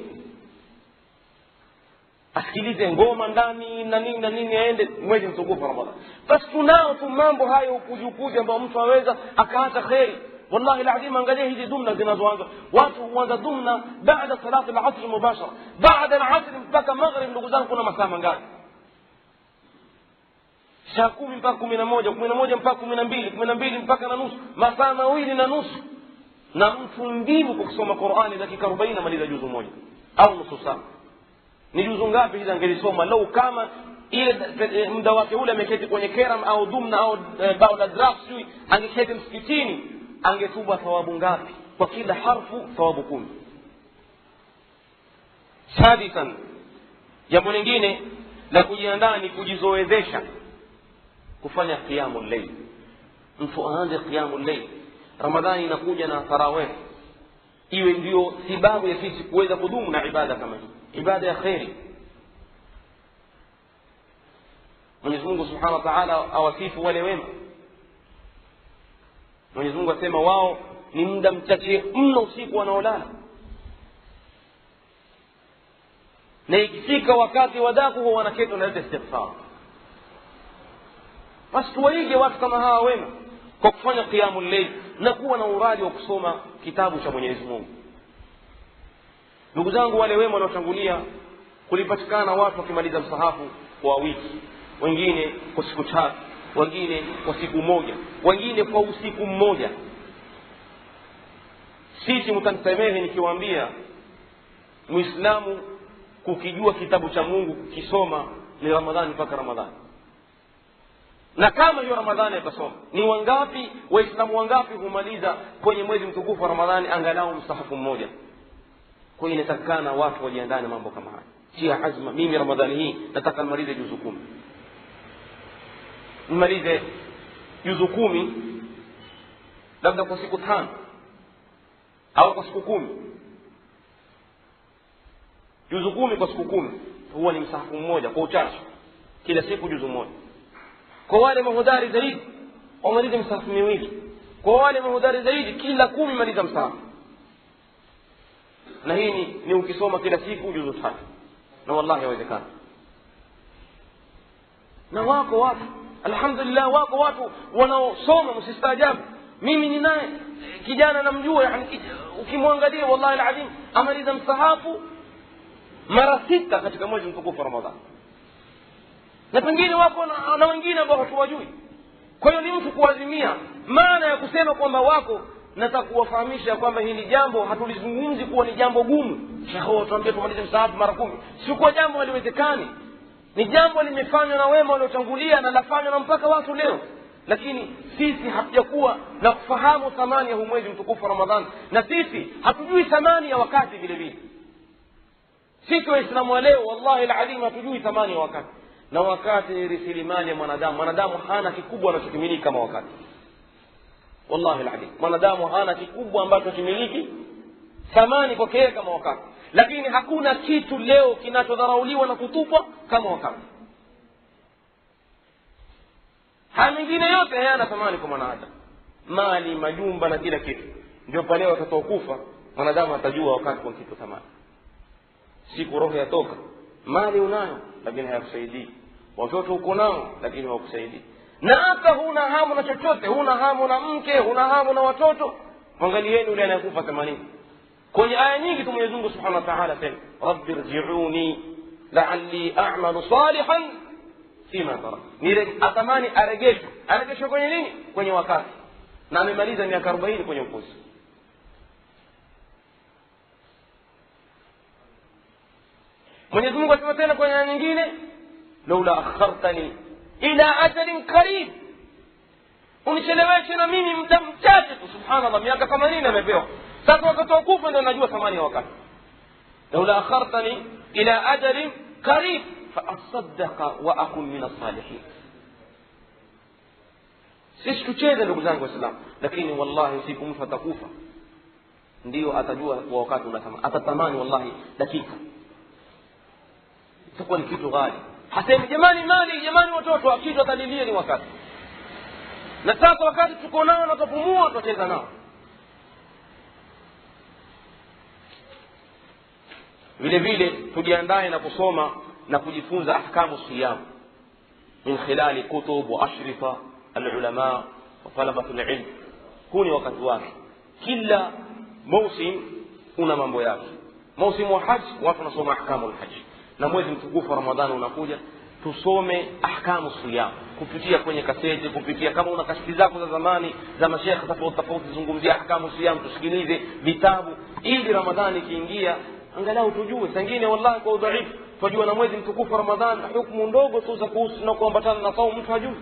asikilize ngoma ndani na nini na nini, aende mwezi mtukufu Ramadhani. basi tunao tu mambo hayo ukujukuzi ambao mtu aweza akaacha kheri. wallahi alazim, angalia hizi dumna zinazoanza. watu huanza dumna baada salati al-asr mubashara, baada al-asr mpaka maghrib. ndugu zangu, kuna masaa mangapi? saa 10 mpaka 11, 11 mpaka 12, 12 mpaka na nusu, masaa 2 na nusu. na mtu mbivu kwa kusoma Qur'ani dakika 40 maliza juzu moja au nusu saa. ni juzu ngapi hizo angelisoma lau kama ile muda wake ule ameketi kwenye keram au dumna au bao la draft, angeketi msikitini, angetuba thawabu ngapi? kwa kila harfu thawabu 10. sadisan, jambo lingine la kujiandaa ni kujizoezesha kufanya qiyamul layl. mtu aanze qiyamul layl. Ramadhani inakuja na tarawih, iwe ndio sababu ya sisi kuweza kudumu na ibada kama hii, ibada ya khairi. Mwenyezi Mungu Subhanahu wa Ta'ala awasifu wale wema. Mwenyezi Mungu asema wao ni muda mchache mno usiku wanaolala, na ikifika wakati wadaku huwa wanaketi na istighfar. basi tuwaige watu kama hawa wema kwa kufanya qiyamul layl na kuwa na uradi wa kusoma kitabu cha Mwenyezi Mungu. ndugu zangu, wale wema waliotangulia, kulipatikana watu wakimaliza msahafu kwa wiki, wengine kwa siku 3, wengine kwa siku 1, wengine kwa usiku mmoja. sisi mtanisamehe nikiwaambia, Muislamu kukijua kitabu cha Mungu kukisoma ni Ramadhani mpaka Ramadhani. na kama hiyo Ramadhani atasoma, ni wangapi Waislamu wangapi humaliza kwenye mwezi mtukufu wa Ramadhani angalau msahafu mmoja? kwa hiyo inatakana watu wajiandae na mambo kama haya. tia azma, mimi Ramadhani hii nataka nimalize juzu 10, nimalize juzu 10 labda kwa siku 5 au kwa siku 10. juzu 10 kwa siku 10 huwa ni msahafu mmoja kwa uchache, kila siku juzu moja. kwa wale mahodari zaidi wamalize msahafu miwili, kwa wale mahodari zaidi kila 10 maliza msahafu. Na hii ni ukisoma kila siku juzu 3, na wallahi yawezekana. Na wako watu alhamdulillah, wako watu wanaosoma, msistaajabu. Mimi ni naye kijana namjua, yani ukimwangalia wallahi alazim amaliza msahafu mara 6 katika mwezi mtukufu wa Ramadhani, na pengine wako na wengine ambao hatuwajui. Kwa hiyo ni mtu kuazimia. Maana ya kusema kwamba wako, nataka kuwafahamisha kwamba hili jambo hatulizungumzi kuwa ni jambo gumu. Shekho tuambie tumalize msahafu mara 10, si kwa jambo haliwezekani. Ni jambo limefanywa na wema waliotangulia na lafanywa na mpaka watu leo. Lakini sisi hatujakuwa na kufahamu thamani ya huu mwezi mtukufu wa Ramadhani, na sisi hatujui thamani ya wakati vile vile. Sisi waislamu wa leo wallahi alazim hatujui thamani ya wakati, na wakati ni rasilimali ya mwanadamu. Mwanadamu hana kikubwa anachokimiliki kama wakati. Wallahi alazim mwanadamu hana kikubwa ambacho kimiliki thamani kwake kama wakati. Lakini hakuna kitu leo kinachodharauliwa na kutupwa kama wakati. Haya mengine yote hayana thamani kwa mwanadamu, mali, majumba na kila kitu. Ndio pale watakapokufa mwanadamu atajua wakati kwa kitu thamani. Siku roho yatoka, mali unayo lakini hayakusaidii, watoto uko nao lakini hawakusaidii, na hata huna hamu na chochote, huna hamu na mke, huna hamu na watoto. Angalieni yule anayekufa 80. Kwenye aya nyingi tu Mwenyezi Mungu Subhanahu wa Ta'ala sema rabbi irji'uni la'alli a'malu salihan fima tarak. Atamani aregeshwe kwenye nini? Kwenye wakati. Na amemaliza miaka 40 kwenye upuzi. Mwenyezi Mungu asema tena kwenye aya nyingine laula akhartani ila ajalin qarib, unicheleweshe na mimi muda mchache tu. Subhanallah, miaka 80 amepewa. Sasa wakati wa kufa ndio najua thamani ya wakati. laula akhartani ila ajalin qarib fa asaddaqa wa akun min as-salihin. Sisi tucheze ndugu zangu waislamu, lakini wallahi siku mtu atakufa ndio atajua kwa wakati unathamani. Atatamani wallahi dakika, itakuwa ni kitu ghali. Hasemi jamani mali, jamani watoto, akitu atalilia ni wakati. Na sasa wakati tuko nao na tupumua tutacheza nao. Vile vile tujiandae na kusoma na kujifunza ahkamu siyam min khilali kutub wa ashrifa alulama wa talabatu alilm. Huu ni wakati wake. Kila mausim una mambo yake. Mausim wa haji watu wanasoma ahkamu alhajj, na mwezi mtukufu wa Ramadhani unakuja tusome ahkamu siyam kupitia kwenye kaseti, kupitia kama una kaseti zako za zamani za mashekhe tofauti zungumzia ahkamu siyam, tusikilize vitabu ili Ramadhani kiingia angalau tujue. Sangine wallahi kwa udhaifu tujue na mwezi mtukufu wa Ramadhani hukumu ndogo tu za kuhusu na kuambatana na saumu mtu hajui.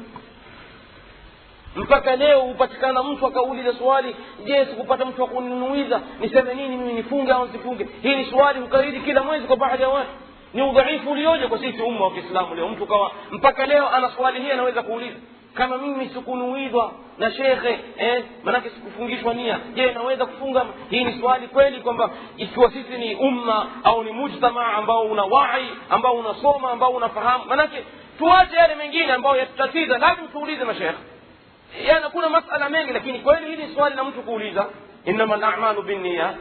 Mpaka leo upatikana mtu akauliza swali, je, sikupata mtu akuninuiza niseme nini, mimi nifunge au nisifunge? Hii ni swali ukaridi kila mwezi kwa baadhi ya watu. Ni udhaifu ulioje kwa sisi umma wa Kiislamu leo. Mtu kawa mpaka leo ana swali hili anaweza kuuliza, kama mimi sikunuidwa na shekhe maana sikufungishwa nia, je naweza kufunga? Hii ni swali kweli kwamba ikiwa sisi ni umma au ni mujtamaa ambao una wahi, ambao unasoma, ambao unafahamu. Maana tuache yale mengine ambayo yatutatiza, lazima tuulize mashekhe. Yana kuna masala mengi, lakini kweli hili swali la mtu kuuliza innamal a'malu binniyat,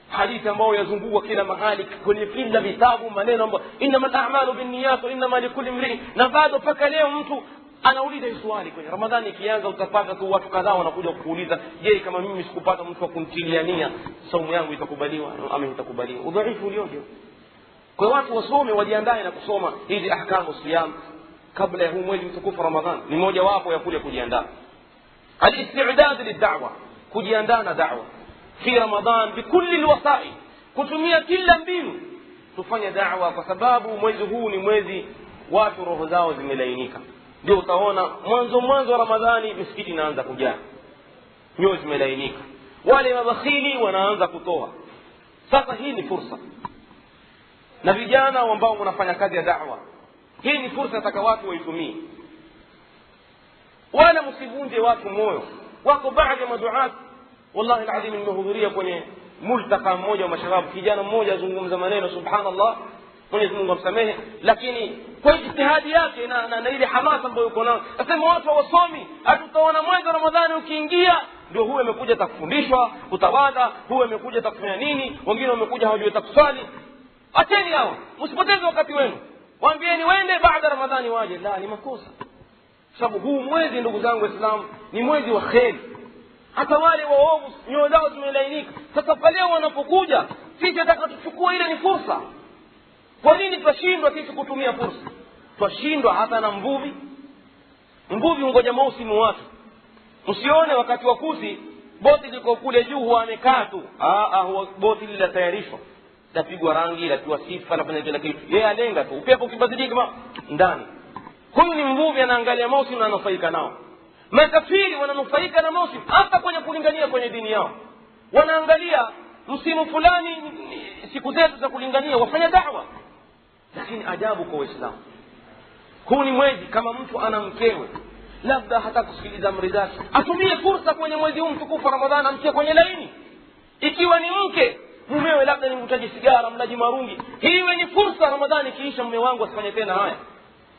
hadithi ambayo yazunguka kila mahali kwenye kila vitabu, maneno ambayo innamal a'malu binniyat wa innamal likulli imrin, na bado mpaka leo mtu anauliza hili swali. Kwenye Ramadhani ikianza utapata tu watu kadhaa wanakuja kukuuliza, je, kama mimi sikupata mtu wa kunitilia nia, saumu yangu itakubaliwa ama itakubaliwa? Udhaifu ulioje. Kwa watu wasome, wajiandae na kusoma hizi ahkamu siyam kabla ya huu mwezi mtukufu Ramadhani. Ni moja wapo ya kule kujiandaa. Al-istidad lid-da'wa, kujiandaa na da'wa fi Ramadhan bikulli alwasa'i, kutumia kila mbinu tufanye da'wa, kwa sababu mwezi huu ni mwezi watu roho zao zimelainika. Ndio utaona mwanzo wa Ramadhani misikiti inaanza kujaa, nyoyo zimelainika, wale mabakhili wanaanza kutoa. Sasa hii ni fursa, na vijana ambao wanafanya kazi ya da'wa, hii ni fursa nataka watu waitumie, wala msivunje watu moyo. Wako baadhi ya maduat wallahi alazim nimehudhuria kwenye multaka mmoja wa mashababu, kijana mmoja azungumza maneno subhanallah, Mwenyezi Mungu amsamehe, lakini kwa ijtihadi yake na ile hamasa ambayo yuko nayo. Asema watu wasomi, hatutaona mwezi wa Ramadhani ukiingia ndio huyo amekuja takufundishwa utawadha, huyo amekuja takufanya nini, wengine wamekuja hawajui takuswali. Acheni hao, msipoteze wakati wenu. Waambieni wende baada ya Ramadhani waje. La, ni makosa. Sababu huu mwezi ndugu zangu Waislamu ni mwezi wa kheri. Hata wale waovu nyoyo zao zimelainika. Sasa pale wanapokuja sisi nataka tuchukue ile ni fursa. Kwa nini twashindwa sisi kutumia fursa? Twashindwa hata na mvuvi. Mvuvi ungoja mausimu watu. Msione wakati wa kusi boti liko kule juu huwa amekaa tu. Huwa boti lile tayarishwa. Lapigwa rangi, lapigwa sifa, lafanya kila kitu. Yeye alenga tu. Upepo ukibadilika kama ndani. Huyu ni mvuvi anaangalia mausimu na ananufaika nao. Makafiri wananufaika na mausimu hata kwenye kulingania kwenye dini yao. Wanaangalia msimu fulani, siku zetu za kulingania wafanya da'wa. Lakini ajabu kwa Uislamu, huu ni mwezi kama mtu ana mkewe labda hata kusikiliza amri zake, atumie fursa kwenye mwezi huu mtukufu Ramadhani, amtie kwenye laini. Ikiwa ni mke, mumewe labda ni mvutaji sigara, mlaji marungi, hiwe ni fursa. Ramadhani kiisha mume wangu asifanye tena haya.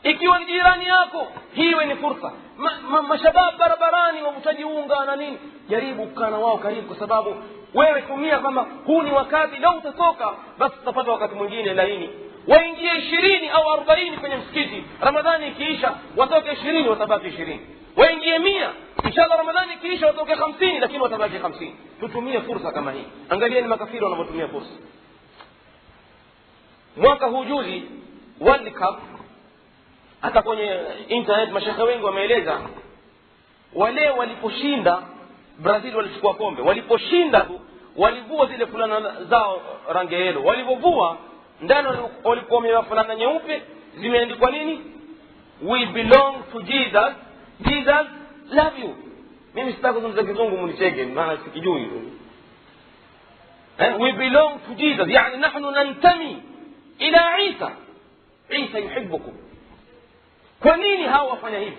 Ikiwa ni jirani yako, hiwe ni fursa. Mashabab barabarani wavutaji unga na nini, jaribu kukaa na wao karibu, kwa sababu wewe tumia kama huu ni wakati, leo utatoka basi utapata wakati mwingine laini. Waingie 20 au 40 kwenye msikiti, Ramadhani ikiisha watoke 20, watabaki 20. Waingie 100, inshallah Ramadhani ikiisha watoke 50, lakini watabaki 50. Tutumie fursa kama hii. Angalieni makafiri wanavyotumia fursa. Mwaka huu juzi World Cup, hata kwenye internet mashaka wengi wameeleza, wale waliposhinda Brazil walichukua kombe, waliposhinda tu walivua zile fulana zao rangi yelo, walipovua ndani walikuwa wamevaa fulana nyeupe zimeandikwa nini? We belong to Jesus, Jesus love you. Mimi sitaki kuzungumza kizungu mnicheke maana sikijui hilo. We belong to Jesus, yani nahnu nantami ila Isa, Isa yuhibbukum. Kwa nini hawa wafanya hivi?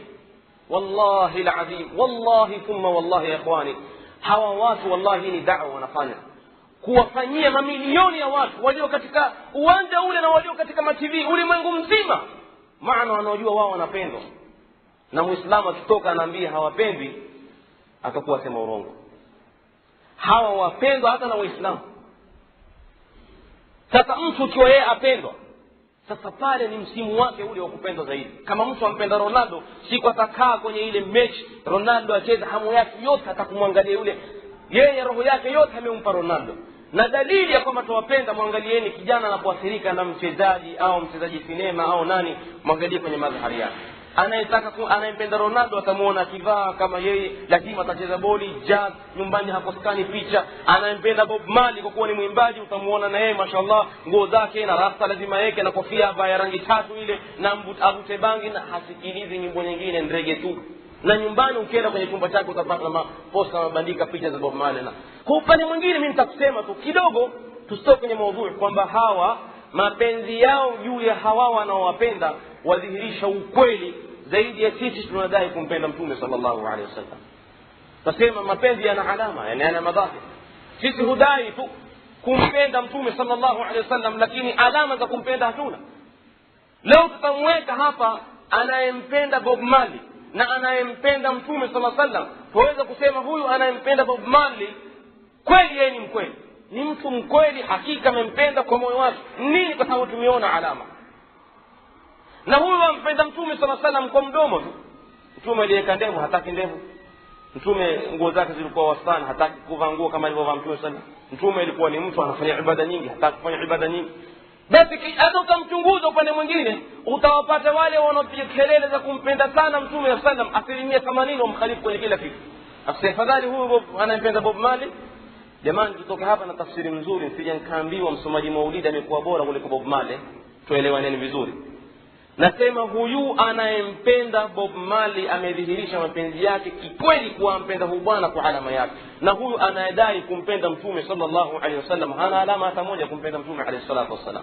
Wallahi alazim, wallahi thumma wallahi ya ikhwani, hawa watu wallahi ni da'wa wanafanya kuwafanyia mamilioni ya watu walio katika uwanja ule na walio katika mativi ulimwengu mzima, maana wanaojua wao wanapendwa. Na Muislamu akitoka anaambia hawapendi, atakuwa sema urongo. Hawa wapendwa hata na Waislamu. Sasa mtu ukiwa yeye apendwa, sasa pale ni msimu wake ule wa kupendwa zaidi. Kama mtu ampenda Ronaldo, siku atakaa kwenye ile mechi Ronaldo acheza, hamu yake yote atakumwangalia yule, yeye roho yake yote amempa Ronaldo. Na dalili ya kwamba tuwapenda, muangalieni kijana anapoathirika na mchezaji au mchezaji sinema au nani, muangalie kwenye madhari yake. Anayempenda Ronaldo atamuona akivaa kama yeye, lazima atacheza boli, jazz, nyumbani hakosekani picha. Anayempenda Bob Marley kwa kuwa ni mwimbaji, utamuona na yeye mashallah nguo zake na rasta lazima yake na kofia ya rangi tatu ile na avute bangi na hasikilizi nyimbo nyingine, ndege tu. Na nyumbani ukienda kwenye chumba chake utapata posta mabandika picha za Bob Marley. Kwa upande mwingine mimi nitakusema tu kidogo, tusitoke kwenye maudhui kwamba hawa mapenzi yao juu ya hawa wanaowapenda wadhihirisha ukweli zaidi ya sisi tunadai kumpenda Mtume sallallahu alaihi wasallam. Tasema mapenzi yana alama, yani yana madhahir. Sisi hudai tu kumpenda Mtume sallallahu alaihi wasallam, lakini alama za kumpenda hatuna. Leo tutamweka hapa anayempenda Bob Marley na anayempenda Mtume sallallahu alaihi wasallam, tuweza kusema huyu anayempenda Bob Marley kweli yeye ni mkweli, ni mtu mkweli, hakika amempenda kwa moyo wake. Nini? Kwa sababu tumeona alama. Na huyu ampenda Mtume sallallahu alaihi wasallam kwa mdomo tu. Mtume aliyeka ndevu hataki ndevu. Mtume nguo zake zilikuwa wastani, hataki kuvaa nguo kama alivyovaa Mtume sallallahu alaihi wasallam. Mtume alikuwa ni mtu anafanya ibada nyingi, hataki kufanya ibada nyingi. Basi hata utamchunguza upande mwingine utawapata wale wanaopiga kelele za kumpenda sana Mtume sallallahu alaihi wasallam 80% wamkhalifu kwenye kila kitu. Afadhali huyu anayempenda Bob Marley. Jamani, tutoka hapa na tafsiri mzuri, nisije nikaambiwa msomaji maulidi amekuwa bora kuliko Bob Marley. Tuelewaneni vizuri. Nasema huyu anayempenda Bob Marley amedhihirisha mapenzi yake kikweli kuwa ampenda huyu bwana kwa alama yake. Na huyu anayedai kumpenda Mtume sallallahu alaihi wasallam hana alama hata moja kumpenda Mtume alayhi salatu wasallam.